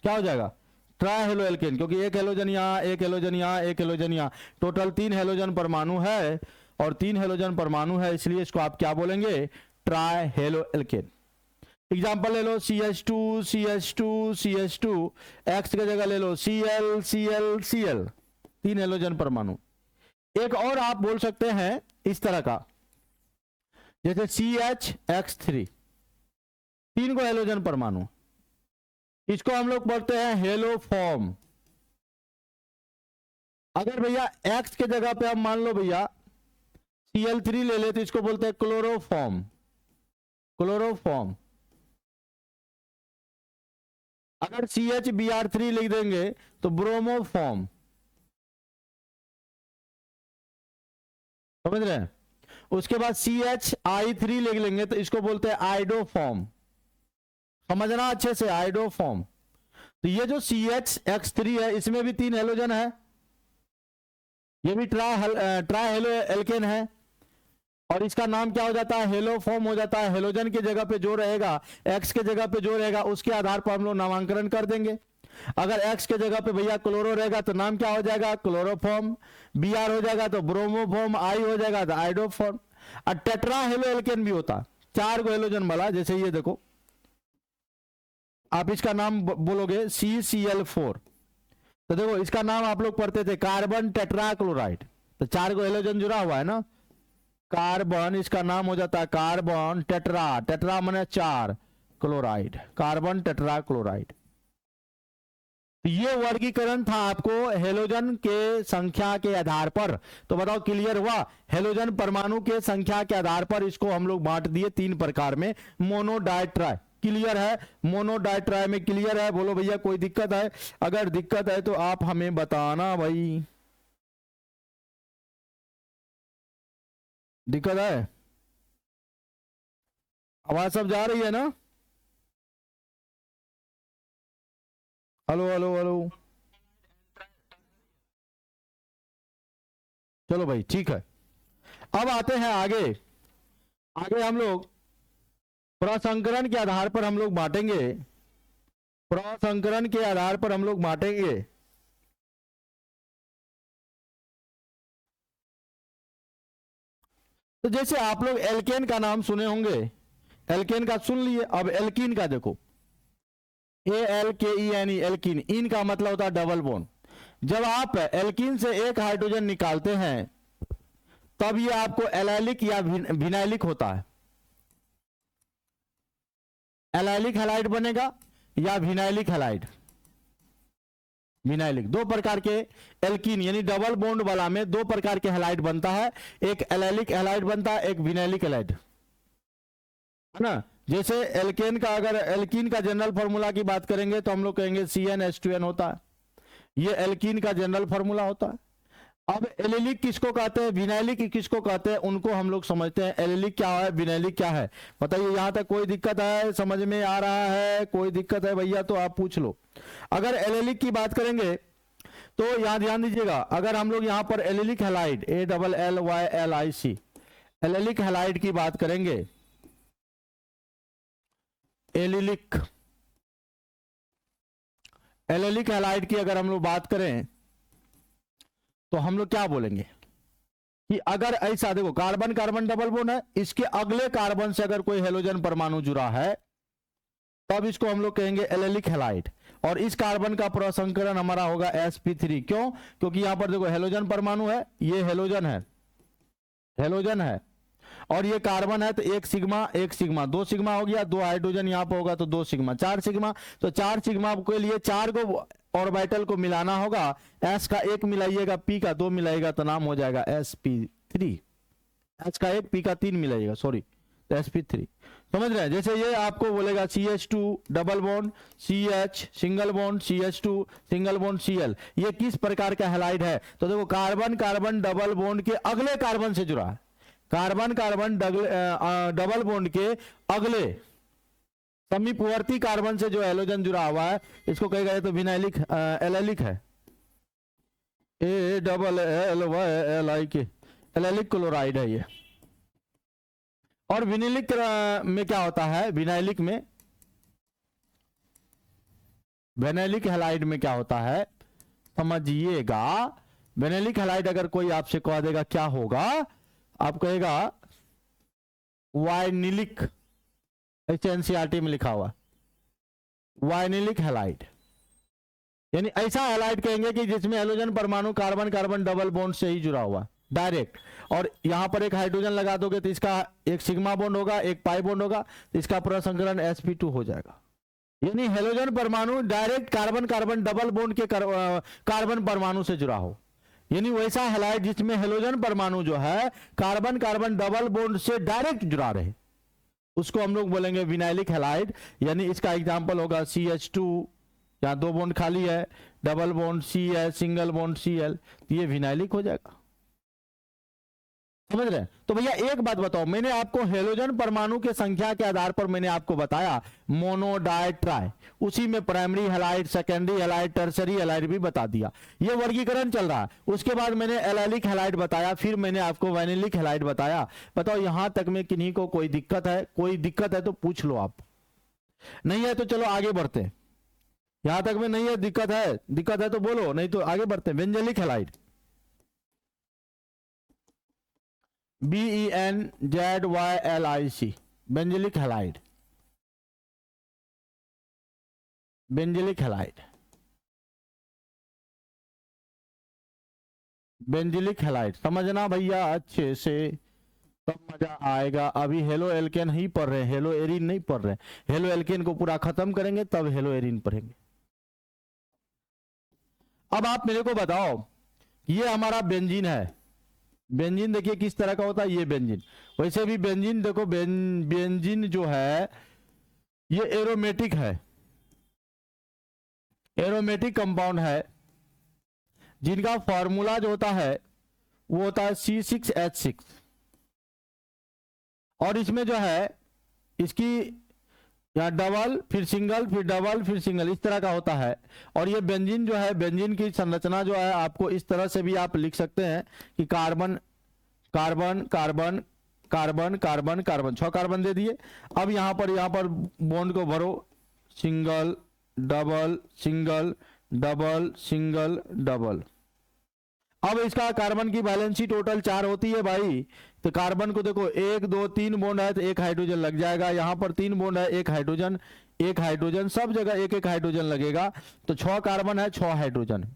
क्या हो जाएगा? ट्राई हेलो एल्केन, क्योंकि एक हेलोजन यहाँ, एक हेलोजन यहाँ, एक हेलोजन यहाँ, टोटल 3 हेलोजन परमाणु है। और 3 हेलोजन परमाणु है इसलिए इसको आप क्या बोलेंगे? Try halo alkane. एग्जाम्पल ले लो CH2 CH2 CH2, एक्स की जगह ले लो Cl Cl Cl, 3 हेलोजन परमाणु। एक और आप बोल सकते हैं इस तरह का, जैसे CHX3, 3 को हेलोजन परमाणु। इसको हम लोग बोलते हैं हेलो फॉर्म। अगर भैया X के जगह पे हम मान लो भैया Cl3 ले ले तो इसको बोलते हैं क्लोरोफॉर्म। अगर CHBr3 लिख देंगे तो ब्रोमोफॉर्म। समझ रहे हैं? उसके बाद CHI3 लिख लेंगे तो इसको बोलते हैं आइडोफॉर्म। समझना अच्छे से, आइडोफॉर्म। तो ये जो CHX3 है इसमें भी 3 हेलोजन है, ये भी ट्राई हेलो एल्केन है। और इसका नाम क्या हो जाता है? हेलो फॉर्म हो जाता है। हेलोजन की जगह पे जो रहेगा, एक्स के जगह पे जो रहेगा उसके आधार पर हम लोग नामांकन कर देंगे। अगर एक्स के जगह पे भैया क्लोरो रहेगा तो नाम क्या हो जाएगा? क्लोरोफॉर्म। Br हो जाएगा तो ब्रोमोफॉर्म, आई हो जाएगा तो आइडोफॉर्म। और टेट्रा हेलो एल्केन भी होता, 4 को हेलोजन वाला। जैसे ये देखो, आप इसका नाम बोलोगे CCl4, तो देखो इसका नाम आप लोग पढ़ते थे कार्बन टेट्राक्लोराइड। तो 4 को हेलोजन जुड़ा हुआ है ना, कार्बन, इसका नाम हो जाता है कार्बन टेट्रा माने 4 क्लोराइड, कार्बन टेट्राक्लोराइड। ये वर्गीकरण था आपको हेलोजन के संख्या के आधार पर। तो बताओ क्लियर हुआ? हेलोजन परमाणु के संख्या के आधार पर इसको हम लोग बांट दिए 3 प्रकार में। मोनो डाइट्राई, क्लियर है? मोनो डाइट्राई में क्लियर है? बोलो भैया कोई दिक्कत है? अगर दिक्कत है तो आप हमें बताना भाई। दिक्कत है? आवाज सब जा रही है ना? Hello hello hello. चलो भाई ठीक है। अब आते हैं आगे हम लोग प्रसंकरण के आधार पर हम लोग बांटेंगे। प्रसंकरण के आधार पर हम लोग बांटेंगे। तो जैसे आप लोग एल्केन का नाम सुने होंगे, एल्केन का सुन लिए। अब एल्कीन का देखो, ALKENE एल्कीन, इन का मतलब होता है डबल बॉन्ड। जब आप एल्कीन से एक हाइड्रोजन निकालते हैं तब ये आपको एलाइलिक या विनाइलिक होता है। एलाइलिक हैलाइड बनेगा या विनाइलिक हैलाइड। विनाइलिक, दो प्रकार के एल्कीन यानी डबल बॉन्ड वाला में दो प्रकार के हैलाइड बनता है, एक एलाइलिक हैलाइड बनता है, एक विनाइलिक हैलाइड, है ना। जैसे एल्केन का, अगर एल्कीन का जनरल फार्मूला की बात करेंगे तो हम लोग कहेंगे CnH2n होता है, ये एल्कीन का जनरल फार्मूला होता है। अब एलिलिक किसको कहते हैं, विनाइलिक किसको कहते हैं, उनको हम लोग समझते हैं। एलिलिक क्या है, विनाइलिक क्या है, बताइए। यहां तक कोई दिक्कत है, समझ में आ रहा है, कोई दिक्कत है भैया तो आप पूछ लो। अगर एलिलिक की बात करेंगे तो यहां ध्यान दीजिएगा, अगर हम लोग यहां पर allylic halide ALLYLIC allylic halide की बात करेंगे, एलिलिक हैलाइड की अगर हम लोग बात करें तो हम लोग क्या बोलेंगे कि अगर ऐसा देखो, कार्बन कार्बन डबल बॉन्ड है, इसके अगले कार्बन से अगर कोई हेलोजन परमाणु जुड़ा है तब इसको हम लोग कहेंगे एलिलिक हैलाइड। और इस कार्बन का प्रसंकरण हमारा होगा sp3। क्यों? क्योंकि यहां पर देखो हेलोजन परमाणु है, ये हेलोजन है और ये कार्बन है, तो एक सिग्मा, दो सिग्मा हो गया, दो हाइड्रोजन यहां पर होगा तो दो सिग्मा, चार सिग्मा। तो चार सिग्मा के लिए चार को ऑर्बिटल को मिलाना होगा, S का एक मिलाइएगा, P का दो मिलाइएगा तो नाम हो जाएगा sp3। H का एक, P का तीन मिलाइएगा, सॉरी, तो sp3। समझ रहे हैं? जैसे ये आपको बोलेगा CH2 double bond CH single bond CH2 single bond Cl, ये किस प्रकार का हैलाइड है? तो देखो कार्बन कार्बन डबल बॉन्ड के अगले कार्बन से जुड़ा है, कार्बन कार्बन डबल बॉन्ड के अगले समीपवर्ती कार्बन से जो हेलोजन जुड़ा हुआ है इसको कहेगा, ये तो विनाइलिक एलिलिक है, ALLYLIK एलिलिक क्लोराइड है ये। और विनाइलिक में क्या होता है, विनाइलिक हैलाइड में क्या होता है समझिएगा। विनाइलिक हैलाइड अगर कोई आपसे कह देगा क्या होगा, आप कहेगा वाइनिलिक, एनसीईआरटी में लिखा हुआ वाइनिलिक हैलाइड, यानी ऐसा हैलाइड कहेंगे कि जिसमें हेलोजन परमाणु कार्बन कार्बन डबल बॉन्ड से ही जुड़ा हुआ डायरेक्ट, और यहां पर एक हाइड्रोजन लगा दोगे तो इसका एक सिग्मा बॉन्ड होगा, एक पाई बॉन्ड होगा, तो इसका पूरा संकलन sp2 हो जाएगा। यानी हेलोजन परमाणु direct carbon carbon double bond के कार्बन परमाणु से जुड़ा हो, यानी वैसा हैलाइड जिसमें हेलोजन परमाणु जो है कार्बन कार्बन डबल बॉन्ड से डायरेक्ट जुड़ा रहे, उसको हम लोग बोलेंगे विनाइलिक हैलाइड। यानी इसका एग्जांपल होगा CH2, यहां दो बॉन्ड खाली है, double bond CH single bond Cl, तो ये विनाइलिक हो जाएगा। समझ रहे हैं? तो भैया एक बात बताओ, मैंने आपको हेलोजन परमाणु के संख्या के आधार पर मैंने आपको बताया मोनो डाई ट्राई, उसी में primary halide, secondary halide, tertiary halide भी बता दिया, ये वर्गीकरण चल रहा है। उसके बाद मैंने एलिलिक हैलाइड बताया, फिर मैंने आपको वाइनिलिक हैलाइड बताया। बताओ यहां तक में किन्हीं को कोई दिक्कत है? कोई दिक्कत है तो पूछ लो, आप नहीं है तो चलो आगे बढ़ते हैं। यहां तक में नहीं है, दिक्कत है तो बोलो, नहीं तो आगे बढ़ते हैं। Benzylic halide, BENZYLIC benzylic halide, benzylic halide, benzylic halide समझना भैया अच्छे से, तब मजा आएगा। अभी हेलो एल्केन ही पढ़ रहे हैं, हेलो एरिन नहीं पढ़ रहे हैं। हेलो एल्केन को पूरा खत्म करेंगे तब हेलो एरिन पढ़ेंगे। अब आप मेरे को बताओ, ये हमारा बेंजीन है, बेंजीन देखिए किस तरह का होता है, ये बेंजीन। वैसे भी बेंजीन देखो, बेंजीन जो है ये एरोमेटिक है, एरोमेटिक कंपाउंड है, जिनका फॉर्मूला जो होता है वो होता है C6H6। और इसमें जो है इसकी यहाँ डबल फिर सिंगल फिर डबल फिर सिंगल इस तरह का होता है। और ये बेंजीन जो है, बेंजीन की संरचना जो है आपको इस तरह से भी आप लिख सकते हैं कि carbon carbon carbon carbon carbon carbon, 6 carbon दे दिए। अब यहां पर बॉन्ड को भरो, single double single double single double. अब इसका कार्बन की वैलेंसी टोटल 4 होती है भाई, तो कार्बन को देखो 1 2 3 बॉन्ड है तो एक हाइड्रोजन लग जाएगा, यहां पर 3 बॉन्ड है एक हाइड्रोजन, सब जगह एक एक हाइड्रोजन लगेगा, तो 6 कार्बन है 6 हाइड्रोजन।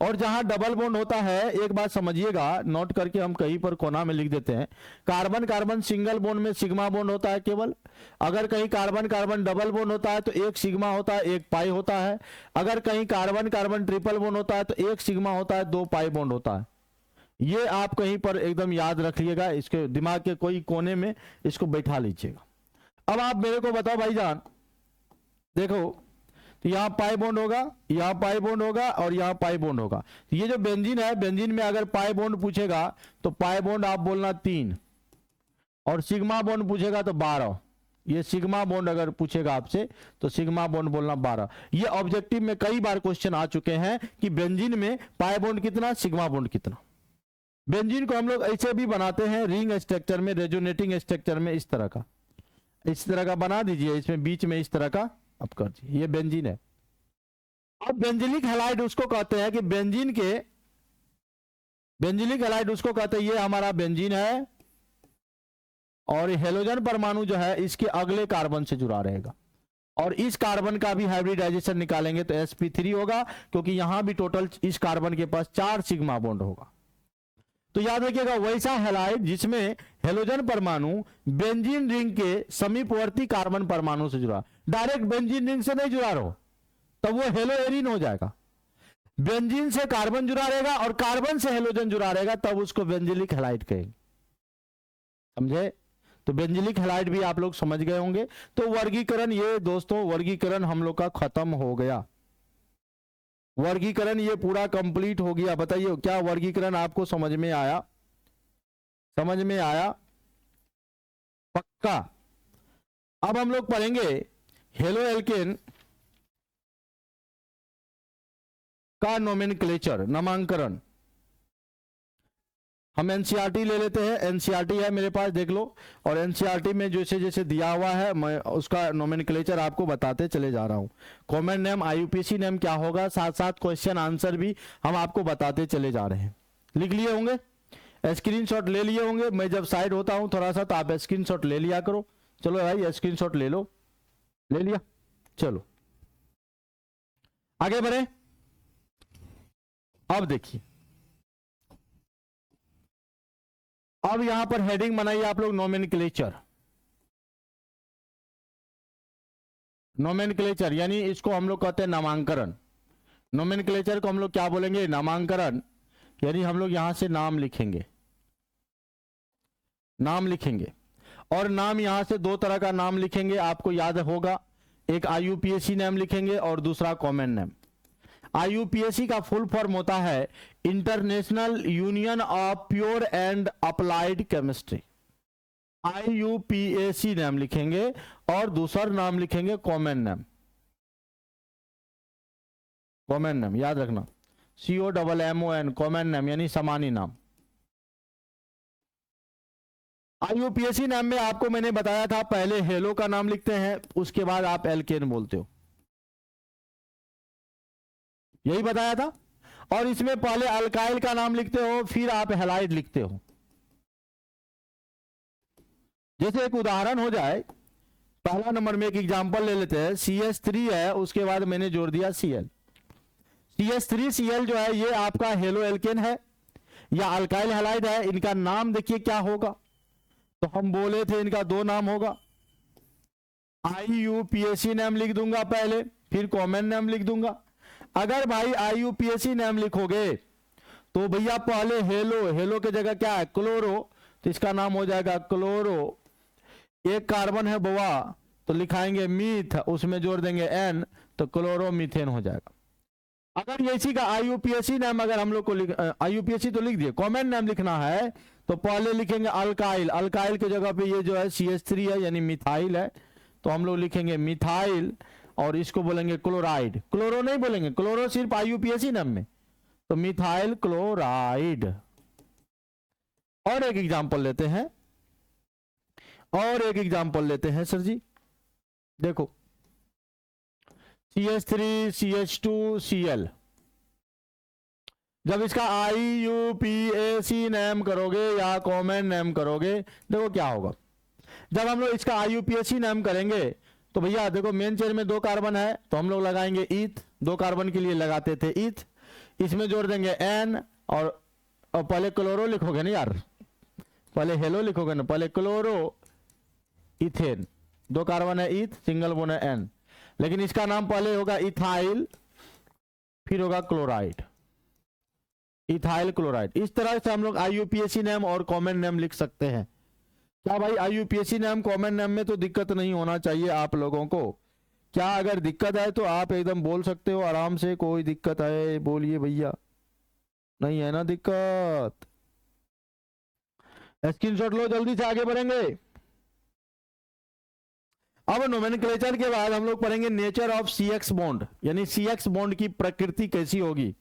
और जहां डबल बॉन्ड होता है, एक बात समझिएगा, नोट करके हम कहीं पर कोना में लिख देते हैं, कार्बन कार्बन सिंगल बॉन्ड में सिग्मा बॉन्ड होता है केवल। अगर कहीं कार्बन कार्बन डबल बॉन्ड होता है तो एक सिग्मा होता है एक पाई होता है। अगर कहीं कार्बन कार्बन ट्रिपल बॉन्ड होता है तो एक सिग्मा होता है 2 पाई बॉन्ड होता है। ये आप कहीं पर एकदम याद रखिएगा, इसके दिमाग के कोई कोने में इसको बैठा लीजिएगा। अब आप मेरे को बताओ भाईजान, देखो तो यहां पाई बॉन्ड होगा, यहां पाई बॉन्ड होगा और यहां पाई बॉन्ड होगा। तो ये जो बेंजीन है, बेंजीन में अगर पाई बॉन्ड पूछेगा तो पाई बॉन्ड आप बोलना 3, और सिग्मा बॉन्ड पूछेगा तो 12। ये सिग्मा बॉन्ड अगर पूछेगा आपसे तो सिग्मा बॉन्ड बोलना 12। ये ऑब्जेक्टिव में कई बार क्वेश्चन आ चुके हैं कि बेंजीन में पाई बॉन्ड कितना, सिग्मा बॉन्ड कितना। बेंजीन को हम लोग ऐसे भी बनाते हैं रिंग स्ट्रक्चर में, रेजोनेटिंग स्ट्रक्चर में, इस तरह का बना दीजिए, इसमें बीच में इस तरह का अब कर दीजिए, ये बेंजीन है। अब बेंजिलिक हैलाइड उसको कहते हैं कि बेंजिलिक हैलाइड उसको कहते हैं, ये हमारा बेंजीन है और हेलोजन परमाणु जो है इसके अगले कार्बन से जुड़ा रहेगा, और इस कार्बन का भी हाइब्रिडाइजेशन निकालेंगे तो sp3 होगा, क्योंकि यहां भी टोटल इस कार्बन के पास 4 सिग्मा बॉन्ड होगा। तो याद रखिएगा, वैसा हैलाइड जिसमें हेलोजन परमाणु बेंजीन रिंग के समीपवर्ती कार्बन परमाणु से जुड़ा, डायरेक्ट बेंजीन रिंग से नहीं जुड़ा रहो तब वो हेलो एरिन हो जाएगा। बेंजीन से कार्बन जुड़ा रहेगा और कार्बन से हेलोजन जुड़ा रहेगा, तब उसको बेंजिलिक हैलाइड कहेंगे। समझे? तो बेंजिलिक हैलाइड भी आप लोग समझ गए होंगे। तो वर्गीकरण, ये दोस्तों वर्गीकरण हम लोग का खत्म हो गया। वर्गीकरण ये पूरा कंप्लीट हो गया। बताइए क्या वर्गीकरण आपको समझ में आया? समझ में आया? पक्का? अब हम लोग पढ़ेंगे हेलो एल्केन का नोमेनक्लेचर, नामांकरण। हम एनसीईआरटी ले लेते हैं, एनसीईआरटी है मेरे पास, देख लो, और एनसीईआरटी में जैसे जैसे दिया हुआ है मैं उसका नोमेनक्लेचर आपको बताते चले जा रहा हूं। कॉमन नेम, आईयूपीएसी नेम क्या होगा, साथ साथ क्वेश्चन आंसर भी हम आपको बताते चले जा रहे हैं। लिख लिए होंगे, स्क्रीनशॉट ले लिए होंगे। मैं जब साइड होता हूं थोड़ा सा तो आप स्क्रीनशॉट ले लिया करो। चलो भाई स्क्रीनशॉट ले लो, ले लिया, चलो आगे बढ़े। अब देखिए, अब यहां पर हेडिंग बनाइए आप लोग, नोमेनक्लेचर। नोमेनक्लेचर यानी इसको हम लोग कहते हैं नामांकरण। नोमेनक्लेचर को हम लोग क्या बोलेंगे? नामांकरण। यानी हम लोग यहां से नाम लिखेंगे, नाम लिखेंगे, और नाम यहां से 2 तरह का नाम लिखेंगे, आपको याद होगा। एक आईयूपीएसी नेम लिखेंगे और दूसरा कॉमन नेम। आईयूपीएसी का फुल फॉर्म होता है international union of pure and applied chemistry. IUPAC नाम लिखेंगे और दूसरा नाम लिखेंगे कॉमन नेम। कॉमन नेम याद रखना, COMMON, कॉमन नेम यानी सामान्य नाम। आईयूपीएसी नाम में आपको मैंने बताया था, पहले हेलो का नाम लिखते हैं, उसके बाद आप एल्केन बोलते हो, यही बताया था। और इसमें पहले अल्काइल का नाम लिखते हो, फिर आप हैलाइड लिखते हो। जैसे एक उदाहरण हो जाए, पहला नंबर में एक एग्जांपल ले लेते हैं, CH3 है, उसके बाद मैंने जोड़ दिया Cl। CH3Cl जो है ये आपका हेलो एल्केन है या अल्काइल हैलाइड है। इनका नाम देखिए क्या होगा, तो हम बोले थे इनका 2 नाम होगा। आईयूपीएसी नाम लिख दूंगा पहले, फिर कॉमन नाम लिख दूंगा। अगर भाई आईयूपीएसी नाम लिखोगे तो भैया पहले हेलो, हेलो की जगह क्या है? क्लोरो, तो इसका नाम हो जाएगा क्लोरो। एक कार्बन है बवा, तो लिखाएंगे मीथ, उसमें जोड़ देंगे N, तो क्लोरोमीथेन हो जाएगा। अगर इसी का आईयूपीएसी नाम अगर हम लोग को आईयूपीएसी तो लिख दिए, कॉमन नाम लिखना है तो पहले लिखेंगे अल्काइल। अल्काइल की जगह पे ये जो है CH3 है यानी मिथाइल है, तो हम लोग लिखेंगे मिथाइल, और इसको बोलेंगे क्लोराइड। क्लोरो नहीं बोलेंगे, क्लोरो सिर्फ आईयूपीएसी नाम में, तो मिथाइल क्लोराइड। और एक एग्जांपल लेते हैं, और एक एग्जांपल लेते हैं सर जी, देखो CH3 CH2 Cl, जब इसका IUPAC नेम करोगे या कॉमन नेम करोगे, देखो क्या होगा। जब हम लोग इसका IUPAC नेम करेंगे तो भैया देखो मेन चेन में 2 कार्बन है तो हम लोग लगाएंगे ईथ, 2 कार्बन के लिए लगाते थे ईथ, इसमें जोड़ देंगे N और पहले क्लोरो लिखोगे ना यार, पहले हेलो लिखोगे ना, पहले क्लोरो इथेन, 2 कार्बन है ईथ, सिंगल बोन है N, लेकिन इसका नाम पहले होगा इथाइल फिर होगा क्लोराइड, इथाइल क्लोराइड। इस तरह से हम लोग IUPAC नेम और कॉमन नेम लिख सकते हैं। क्या भाई IUPAC नेम कॉमन नेम में तो दिक्कत नहीं होना चाहिए आप लोगों को? क्या अगर दिक्कत है तो आप एकदम बोल सकते हो आराम से, कोई दिक्कत है बोलिए भैया, नहीं है ना दिक्कत? स्क्रीनशॉट लो, जल्दी से आगे बढ़ेंगे। अब नोमेनक्लेचर के बाद हम लोग पढ़ेंगे नेचर ऑफ CX बॉन्ड, यानी CX बॉन्ड की प्रकृति कैसी होगी,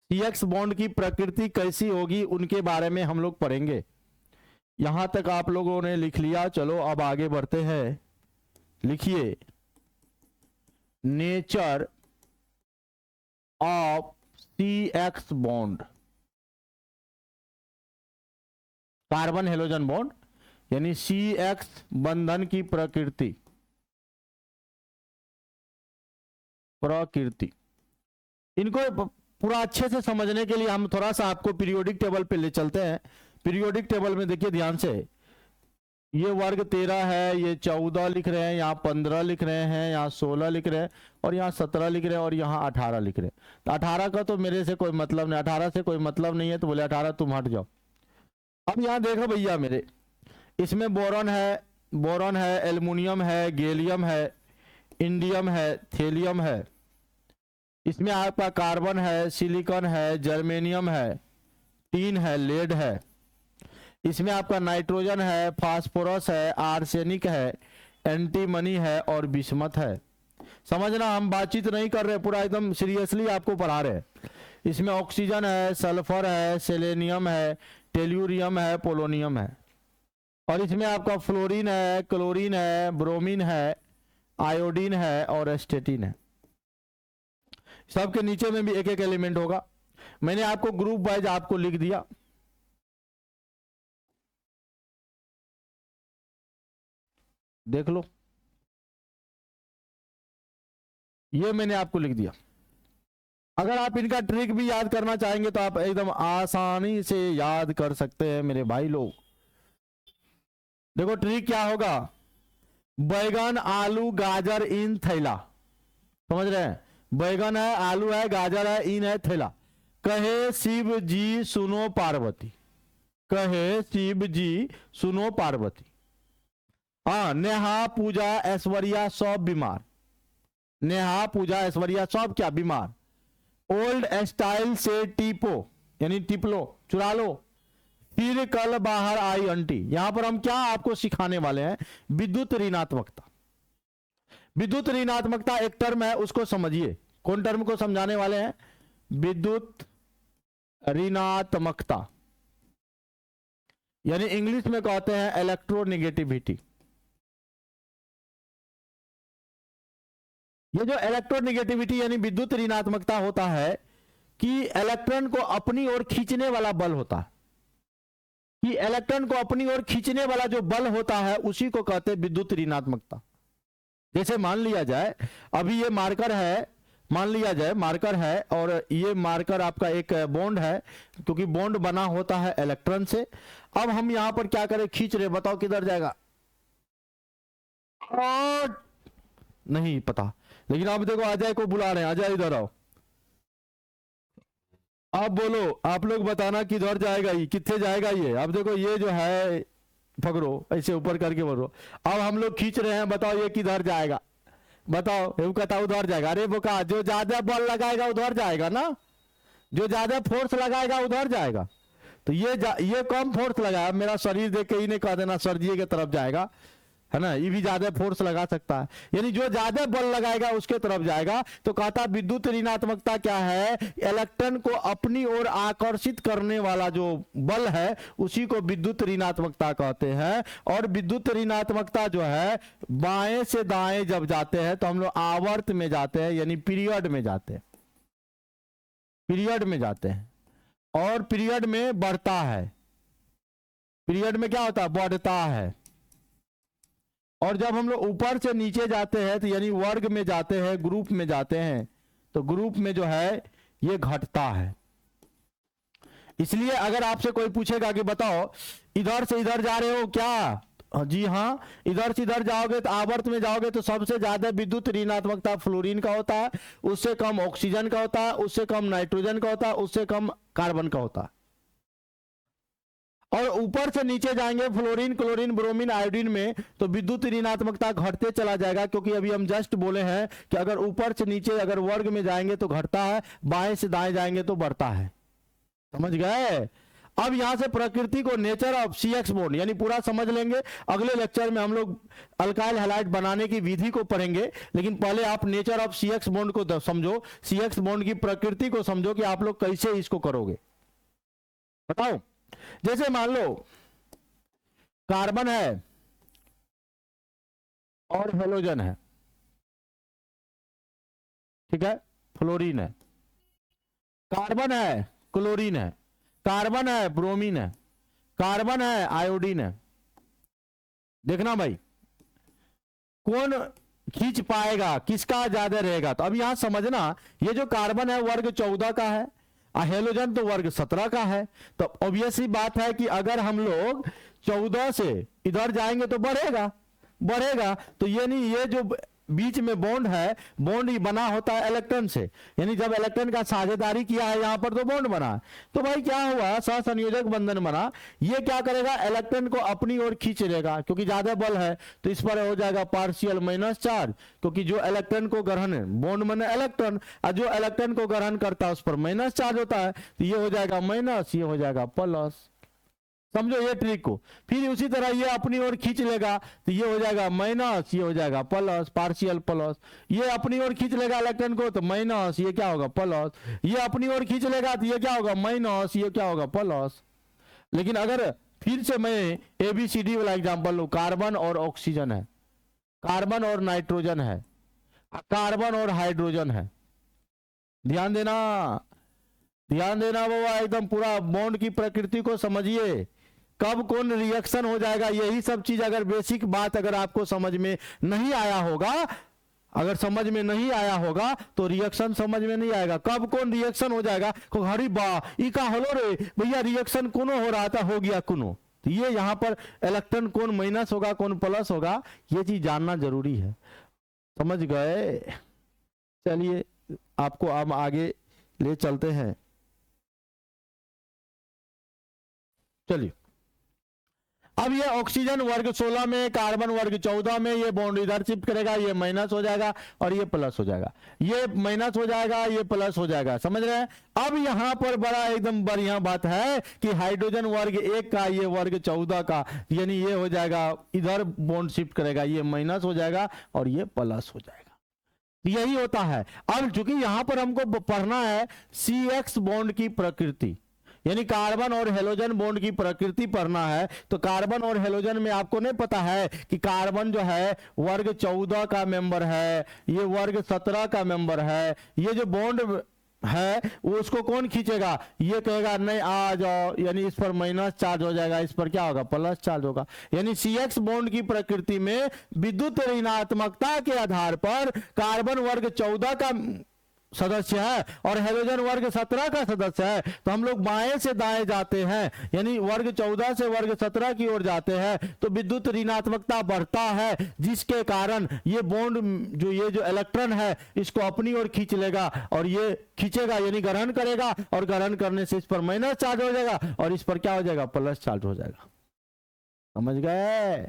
CX बॉन्ड की प्रकृति कैसी होगी उनके बारे में हम लोग पढ़ेंगे। यहां तक आप लोगों ने लिख लिया, चलो अब आगे बढ़ते हैं। लिखिए nature of CX bond, carbon halogen bond यानी CX बंधन की प्रकृति, इनको पूरा अच्छे से समझने के लिए हम थोड़ा सा आपको पीरियोडिक टेबल पे ले चलते हैं। पीरियोडिक टेबल में देखिए ध्यान से, ये वर्ग 13 है, ये 14 लिख रहे हैं, यहाँ 15 लिख रहे हैं, यहाँ 16 लिख रहे हैं और यहाँ 17 लिख रहे हैं और यहाँ 18 लिख रहे हैं। तो 18 का तो मेरे से कोई मतलब नहीं, 18 से कोई मतलब नहीं है, तो बोले 18 तुम हट जाओ। अब यहाँ देखो भैया मेरे, इसमें बोरॉन है, एल्युमिनियम है, गैलियम है, इंडियम है, थेलियम है, इसमें आपका कार्बन है, सिलिकॉन है, जर्मेनियम है, टीन है, लेड है, इसमें आपका नाइट्रोजन है, फास्फोरस है, आर्सेनिक है, एंटीमनी है और बिस्मथ है। समझना, हम बातचीत नहीं कर रहे, पूरा एकदम सीरियसली आपको पढ़ा रहे। इसमें ऑक्सीजन है, सल्फर है, सेलेनियम है, टेल्यूरियम है, पोलोनियम है और इसमें आपका फ्लोरीन है, क्लोरीन है, ब्रोमीन है, आयोडीन है और एस्टेटिन है। सबके नीचे में भी एक एक एलिमेंट होगा। मैंने आपको ग्रुप वाइज आपको लिख दिया, देख लो, ये मैंने आपको लिख दिया। अगर आप इनका ट्रिक भी याद करना चाहेंगे तो आप एकदम आसानी से याद कर सकते हैं मेरे भाई लोग। देखो ट्रिक क्या होगा, बैगन, आलू, गाजर, इन, थैला, समझ रहे हैं? बैगन है, आलू है, गाजर है, इन है, थैला। कहे शिव जी सुनो पार्वती, कहे शिव जी सुनो पार्वती। हाँ, नेहा पूजा ऐश्वर्या सब बीमार, नेहा पूजा ऐश्वर्या सब क्या बीमार। ओल्ड स्टाइल से टीपो यानी टिपलो, चुरा लो, फिर कल बाहर आई आंटी। यहां पर हम क्या आपको सिखाने वाले हैं, विद्युत ऋणात्मकता। विद्युत ऋणात्मकता एक टर्म है, उसको समझिए। कौन टर्म को समझाने वाले हैं? विद्युत ऋणात्मकता, यानी इंग्लिश में कहते हैं इलेक्ट्रोनेगेटिविटी। ये जो इलेक्ट्रोनेगेटिविटी यानी विद्युत ऋणात्मकता होता है कि इलेक्ट्रॉन को अपनी ओर खींचने वाला बल होता है, कि इलेक्ट्रॉन को अपनी ओर खींचने वाला जो बल होता है उसी को कहते हैं विद्युत ऋणात्मकता। जैसे मान लिया जाए अभी ये मार्कर है, मान लिया जाए मार्कर है और ये मार्कर आपका एक बॉन्ड है, क्योंकि बॉन्ड बना होता है इलेक्ट्रॉन से। अब हम यहां पर क्या करें, खींच रहे, बताओ किधर जाएगा? नहीं पता, लेकिन आप देखो अजय को बुला रहे हैं, अजय इधर आओ, आप बोलो, आप लोग बताना किधर जाएगा, ये कितने जाएगा ये। अब देखो ये जो है पकड़ो, ऐसे ऊपर करके बोलो, अब हम लोग खींच रहे हैं, बताओ ये किधर जाएगा? बताओ, वो कहता उधर जाएगा। अरे बोका, जो ज्यादा बल लगाएगा उधर जाएगा ना, जो ज्यादा फोर्स लगाएगा उधर जाएगा। तो ये कम फोर्स लगाया, मेरा शरीर देख के ही नहीं कह देना सर जी की तरफ जाएगा, है ना, ये भी ज्यादा फोर्स लगा सकता है, यानी जो ज्यादा बल लगाएगा उसके तरफ जाएगा। तो कहता विद्युत ऋणात्मकता क्या है, इलेक्ट्रॉन को अपनी ओर आकर्षित करने वाला जो बल है उसी को विद्युत ऋणात्मकता कहते हैं। और विद्युत ऋणात्मकता जो है बाएं से दाएं जब जाते हैं तो हम लोग आवर्त में जाते हैं, यानी पीरियड में जाते हैं। पीरियड में जाते हैं और पीरियड में बढ़ता है, पीरियड में क्या होता है, बढ़ता है। और जब हम लोग ऊपर से नीचे जाते हैं तो यानी वर्ग में जाते हैं, ग्रुप में जाते हैं, तो ग्रुप में जो है ये घटता है। इसलिए अगर आपसे कोई पूछेगा कि बताओ इधर से इधर जा रहे हो क्या, जी हाँ, इधर से इधर जाओगे तो आवर्त में जाओगे तो सबसे ज्यादा विद्युत ऋणात्मकता फ्लोरीन का होता है, उससे कम ऑक्सीजन का होता है, उससे कम नाइट्रोजन का होता है, उससे कम कार्बन का होता है। और ऊपर से नीचे जाएंगे फ्लोरीन, क्लोरीन, ब्रोमीन, आयोडीन में, तो विद्युत ऋणात्मकता घटते चला जाएगा, क्योंकि अभी हम जस्ट बोले हैं कि अगर ऊपर से नीचे अगर वर्ग में जाएंगे तो घटता है, बाएं से दाएं जाएंगे तो बढ़ता है। समझ गए? अब यहां से प्रकृति को, नेचर ऑफ CX बॉन्ड यानी पूरा समझ लेंगे। अगले लेक्चर में हम लोग अल्काइल हैलाइड बनाने की विधि को पढ़ेंगे, लेकिन पहले आप नेचर ऑफ CX बॉन्ड को समझो, CX बॉन्ड की प्रकृति को समझो कि आप लोग कैसे इसको करोगे। बताओ, जैसे मान लो कार्बन है और हेलोजन है, ठीक है, फ्लोरीन है, कार्बन है, क्लोरीन है, कार्बन है, ब्रोमीन है, कार्बन है, आयोडीन है। देखना भाई कौन खींच पाएगा, किसका ज्यादा रहेगा। तो अब यहां समझना, ये जो कार्बन है वर्ग 14 का है, हेलोजन तो वर्ग 17 का है। तो ऑब्वियसली बात है कि अगर हम लोग 14 से इधर जाएंगे तो बढ़ेगा, बढ़ेगा। तो ये नहीं, ये जो बीच में बॉन्ड है, बॉन्ड ही बना होता है इलेक्ट्रॉन से, यानी जब इलेक्ट्रॉन का साझेदारी किया है यहां पर तो बॉन्ड बना। तो भाई क्या हुआ, सहसंयोजक बंधन बना। ये क्या करेगा, इलेक्ट्रॉन को अपनी ओर खींच लेगा, क्योंकि ज्यादा बल है तो इस पर हो जाएगा पार्शियल माइनस चार्ज, क्योंकि जो इलेक्ट्रॉन को ग्रहण, बॉन्ड माने इलेक्ट्रॉन, और जो इलेक्ट्रॉन को ग्रहण करता है उस पर माइनस चार्ज होता है, तो ये हो जाएगा माइनस, ये हो जाएगा प्लस। समझो ये ट्रिक को। फिर उसी तरह ये अपनी ओर खींच लेगा तो ये हो जाएगा माइनस, ये हो जाएगा प्लस, पार्शियल प्लस। ये अपनी ओर खींच लेगा इलेक्ट्रॉन को तो माइनस, ये क्या होगा प्लस। ये अपनी ओर खींच लेगा तो ये क्या होगा माइनस, ये क्या होगा प्लस। लेकिन अगर फिर से मैं ABCD वाला एग्जांपल लूं, कार्बन और ऑक्सीजन है, कार्बन और नाइट्रोजन है, कार्बन और हाइड्रोजन है, ध्यान देना, ध्यान देना बाबा, एकदम पूरा बॉन्ड की प्रकृति को समझिए, कब कौन रिएक्शन हो जाएगा। यही सब चीज अगर बेसिक बात अगर आपको समझ में नहीं आया होगा, अगर समझ में नहीं आया होगा तो रिएक्शन समझ में नहीं आएगा। कब कौन रिएक्शन हो जाएगा, हरी बा ई का होलो रे भैया, रिएक्शन कोनो हो रहा था, हो गया कोनो। तो ये यहाँ पर इलेक्ट्रॉन कौन माइनस होगा कौन प्लस होगा, ये चीज जानना जरूरी है। समझ गए? चलिए आपको अब आगे ले चलते हैं। चलिए, अब ये ऑक्सीजन वर्ग 16 में, कार्बन वर्ग 14 में, ये बॉन्ड इधर शिफ्ट करेगा, ये माइनस हो जाएगा और ये प्लस हो जाएगा, ये माइनस हो जाएगा, ये प्लस हो जाएगा। समझ रहे हैं? अब यहां पर बड़ा एकदम बढ़िया बात है कि हाइड्रोजन वर्ग 1 का, ये वर्ग 14 का, यानी ये हो जाएगा, इधर बॉन्ड शिफ्ट करेगा, ये माइनस हो जाएगा और ये प्लस हो जाएगा। यही होता है। अब चूंकि यहां पर हमको पढ़ना है CX बॉन्ड की प्रकृति, यानी कार्बन और हेलोजन बॉन्ड की प्रकृति पढ़ना है। तो कार्बन और हेलोजन में आपको नहीं पता है कि कार्बन जो है वर्ग 14 का मेंबर है, ये वर्ग 17 का मेंबर है। ये जो बॉन्ड है वो उसको कौन खींचेगा, ये कहेगा नहीं आ जाओ, यानी इस पर माइनस चार्ज हो जाएगा, इस पर क्या होगा प्लस चार्ज होगा। यानी CX बॉन्ड की प्रकृति में विद्युत ऋणात्मकता के आधार पर कार्बन वर्ग 14 का सदस्य है और हेलोजन वर्ग 17 का सदस्य है। तो हम लोग बाएं से दाएं जाते हैं, यानी वर्ग 14 से वर्ग 17 की ओर जाते हैं, तो विद्युत ऋणात्मकता बढ़ता है, जिसके कारण ये बॉन्ड जो ये जो इलेक्ट्रॉन है इसको अपनी ओर खींच लेगा और ये खींचेगा यानी ग्रहण करेगा, और ग्रहण करने से इस पर माइनस चार्ज हो जाएगा और इस पर क्या हो जाएगा प्लस चार्ज हो जाएगा। समझ गए?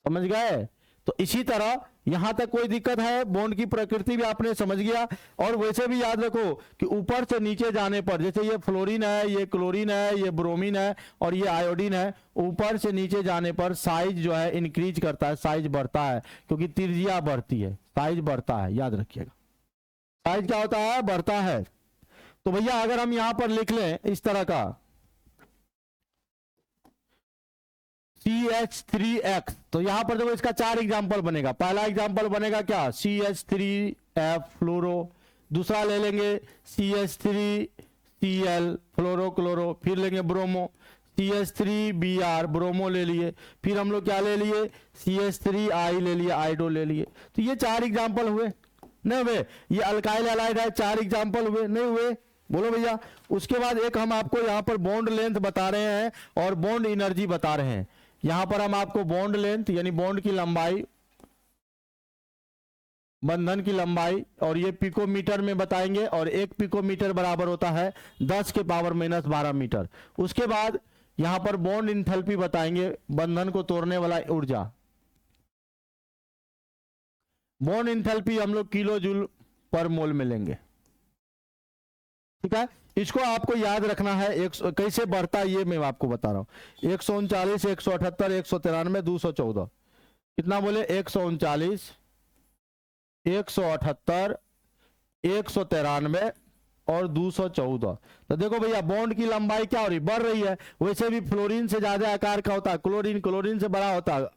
समझ गए? तो इसी तरह यहां तक कोई दिक्कत है, बॉन्ड की प्रकृति भी आपने समझ गया। और वैसे भी याद रखो कि ऊपर से नीचे जाने पर, जैसे ये फ्लोरीन है, ये क्लोरीन है, ये ब्रोमीन है और ये आयोडीन है, ऊपर से नीचे जाने पर साइज जो है इंक्रीज करता है, साइज बढ़ता है, क्योंकि त्रिज्या बढ़ती है, साइज बढ़ता है, याद रखिएगा। साइज क्या होता है, बढ़ता है। तो भैया अगर हम यहां पर लिख लें इस तरह का CH3X, तो यहां पर देखो इसका 4 एग्जाम्पल बनेगा। पहला एग्जाम्पल बनेगा क्या, CH3F फ्लोरो, दूसरा ले लेंगे CH3Cl फ्लोरोक्लोरो, फिर लेंगे ब्रोमो CH3Br ब्रोमो ले लिए, फिर हम लोग क्या ले लिए CH3I ले लिए, आइडो ले लिए। तो ये 4 एग्जाम्पल हुए नहीं हुए? ये अल्काइल हैलाइड है, 4 एग्जाम्पल हुए नहीं हुए? बोलो भैया। उसके बाद एक हम आपको यहाँ पर बॉन्ड लेंथ बता रहे हैं और बॉन्ड एनर्जी बता रहे हैं। यहाँ पर हम आपको बॉन्ड लेंथ यानी बॉन्ड की लंबाई, बंधन की लंबाई, और ये पिकोमीटर में बताएंगे, और 1 पिकोमीटर बराबर होता है 10 के पावर माइनस 12 मीटर। उसके बाद यहां पर बॉन्ड इंथैल्पी बताएंगे, बंधन को तोड़ने वाला ऊर्जा। बॉन्ड इंथैल्पी हम लोग किलो जूल पर मोल में लेंगे, ठीक है। इसको आपको याद रखना है। कैसे बढ़ता है ये मैं आपको बता रहा हूं। 139, 178, 193, 214, कितना बोले? 139, 178, 193 और 214। तो देखो भैया बॉन्ड की लंबाई क्या हो रही, बढ़ रही है। वैसे भी फ्लोरीन से ज्यादा आकार का होता है, क्लोरीन क्लोरीन से बड़ा होता है,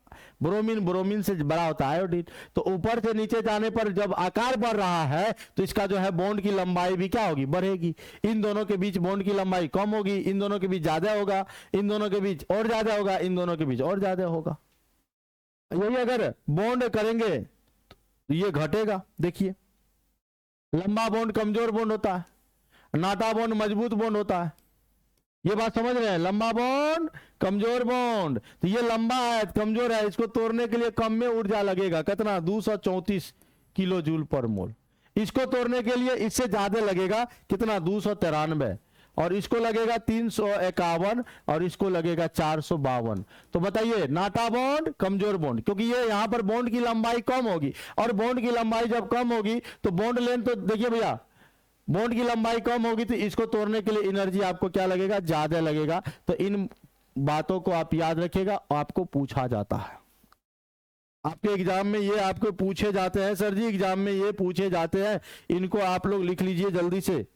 ब्रोमीन ब्रोमीन से बड़ा होता है आयोडीन। तो ऊपर से नीचे जाने पर जब आकार बढ़ रहा है तो इसका जो है बॉन्ड की लंबाई भी क्या होगी, बढ़ेगी। इन दोनों के बीच बॉन्ड की लंबाई कम होगी, इन दोनों के बीच ज्यादा होगा, इन दोनों के बीच और ज्यादा होगा, इन दोनों के बीच और ज्यादा होगा। यही अगर बॉन्ड करेंगे तो ये घटेगा। देखिए लंबा बॉन्ड कमजोर बॉन्ड होता है, नाटा बॉन्ड मजबूत बॉन्ड होता है। ये बात समझ रहे हैं? लंबा बॉन्ड कमजोर बॉन्ड। तो ये लंबा है कमजोर है, इसको तोड़ने के लिए कम में ऊर्जा लगेगा, कितना? 234 किलो जूल पर मोल। इसको तोड़ने के लिए इससे ज्यादा लगेगा, कितना? 293, और इसको लगेगा 351, और इसको लगेगा 452। तो बताइए नाटा बॉन्ड कमजोर बॉन्ड, क्योंकि ये यहां पर बॉन्ड की लंबाई कम होगी, और बॉन्ड की लंबाई जब कम होगी तो बॉन्ड लेंथ, तो देखिए भैया बॉन्ड की लंबाई कम होगी तो इसको तोड़ने के लिए एनर्जी आपको क्या लगेगा, ज्यादा लगेगा। तो इन बातों को आप याद रखिएगा, आपको पूछा जाता है आपके एग्जाम में, ये आपको पूछे जाते हैं सर जी, एग्जाम में ये पूछे जाते हैं, इनको आप लोग लिख लीजिए जल्दी से।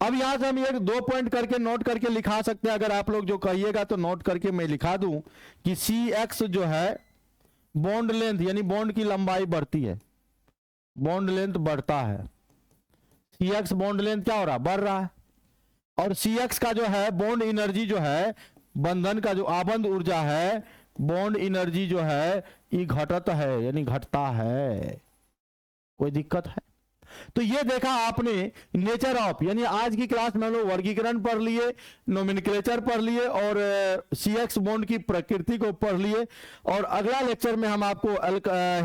अब यहां से हम एक 2 पॉइंट करके नोट करके लिखा सकते हैं, अगर आप लोग जो कहिएगा तो नोट करके मैं लिखा दूं कि CX जो है बॉन्ड लेंथ यानी बॉन्ड की लंबाई बढ़ती है, बॉन्ड लेंथ बढ़ता है। CX बॉन्ड लेंथ क्या हो रहा, बढ़ रहा है। और CX का जो है बॉन्ड एनर्जी जो है, बंधन का जो आबंध ऊर्जा है, बॉन्ड एनर्जी जो है ये घटत है यानी घटता है। कोई दिक्कत है? तो ये देखा आपने नेचर ऑफ, यानी आज की क्लास में हम लोग वर्गीकरण पढ़ लिए, नोमेनक्लेचर पढ़ लिए, और CX बॉन्ड की प्रकृति को पढ़ लिए। और अगला लेक्चर में हम आपको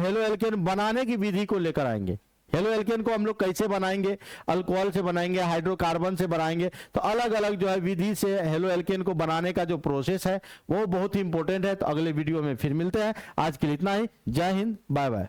हेलो एल्केन बनाने की विधि को लेकर आएंगे। हेलो एल्केन को हम लोग कैसे बनाएंगे, अल्कोहल से बनाएंगे, हाइड्रोकार्बन से बनाएंगे, तो अलग अलग जो है विधि से हेलो एल्केन को बनाने का जो प्रोसेस है वो बहुत ही इंपॉर्टेंट है। तो अगले वीडियो में फिर मिलते हैं। आज के लिए इतना ही। जय हिंद, बाय बाय।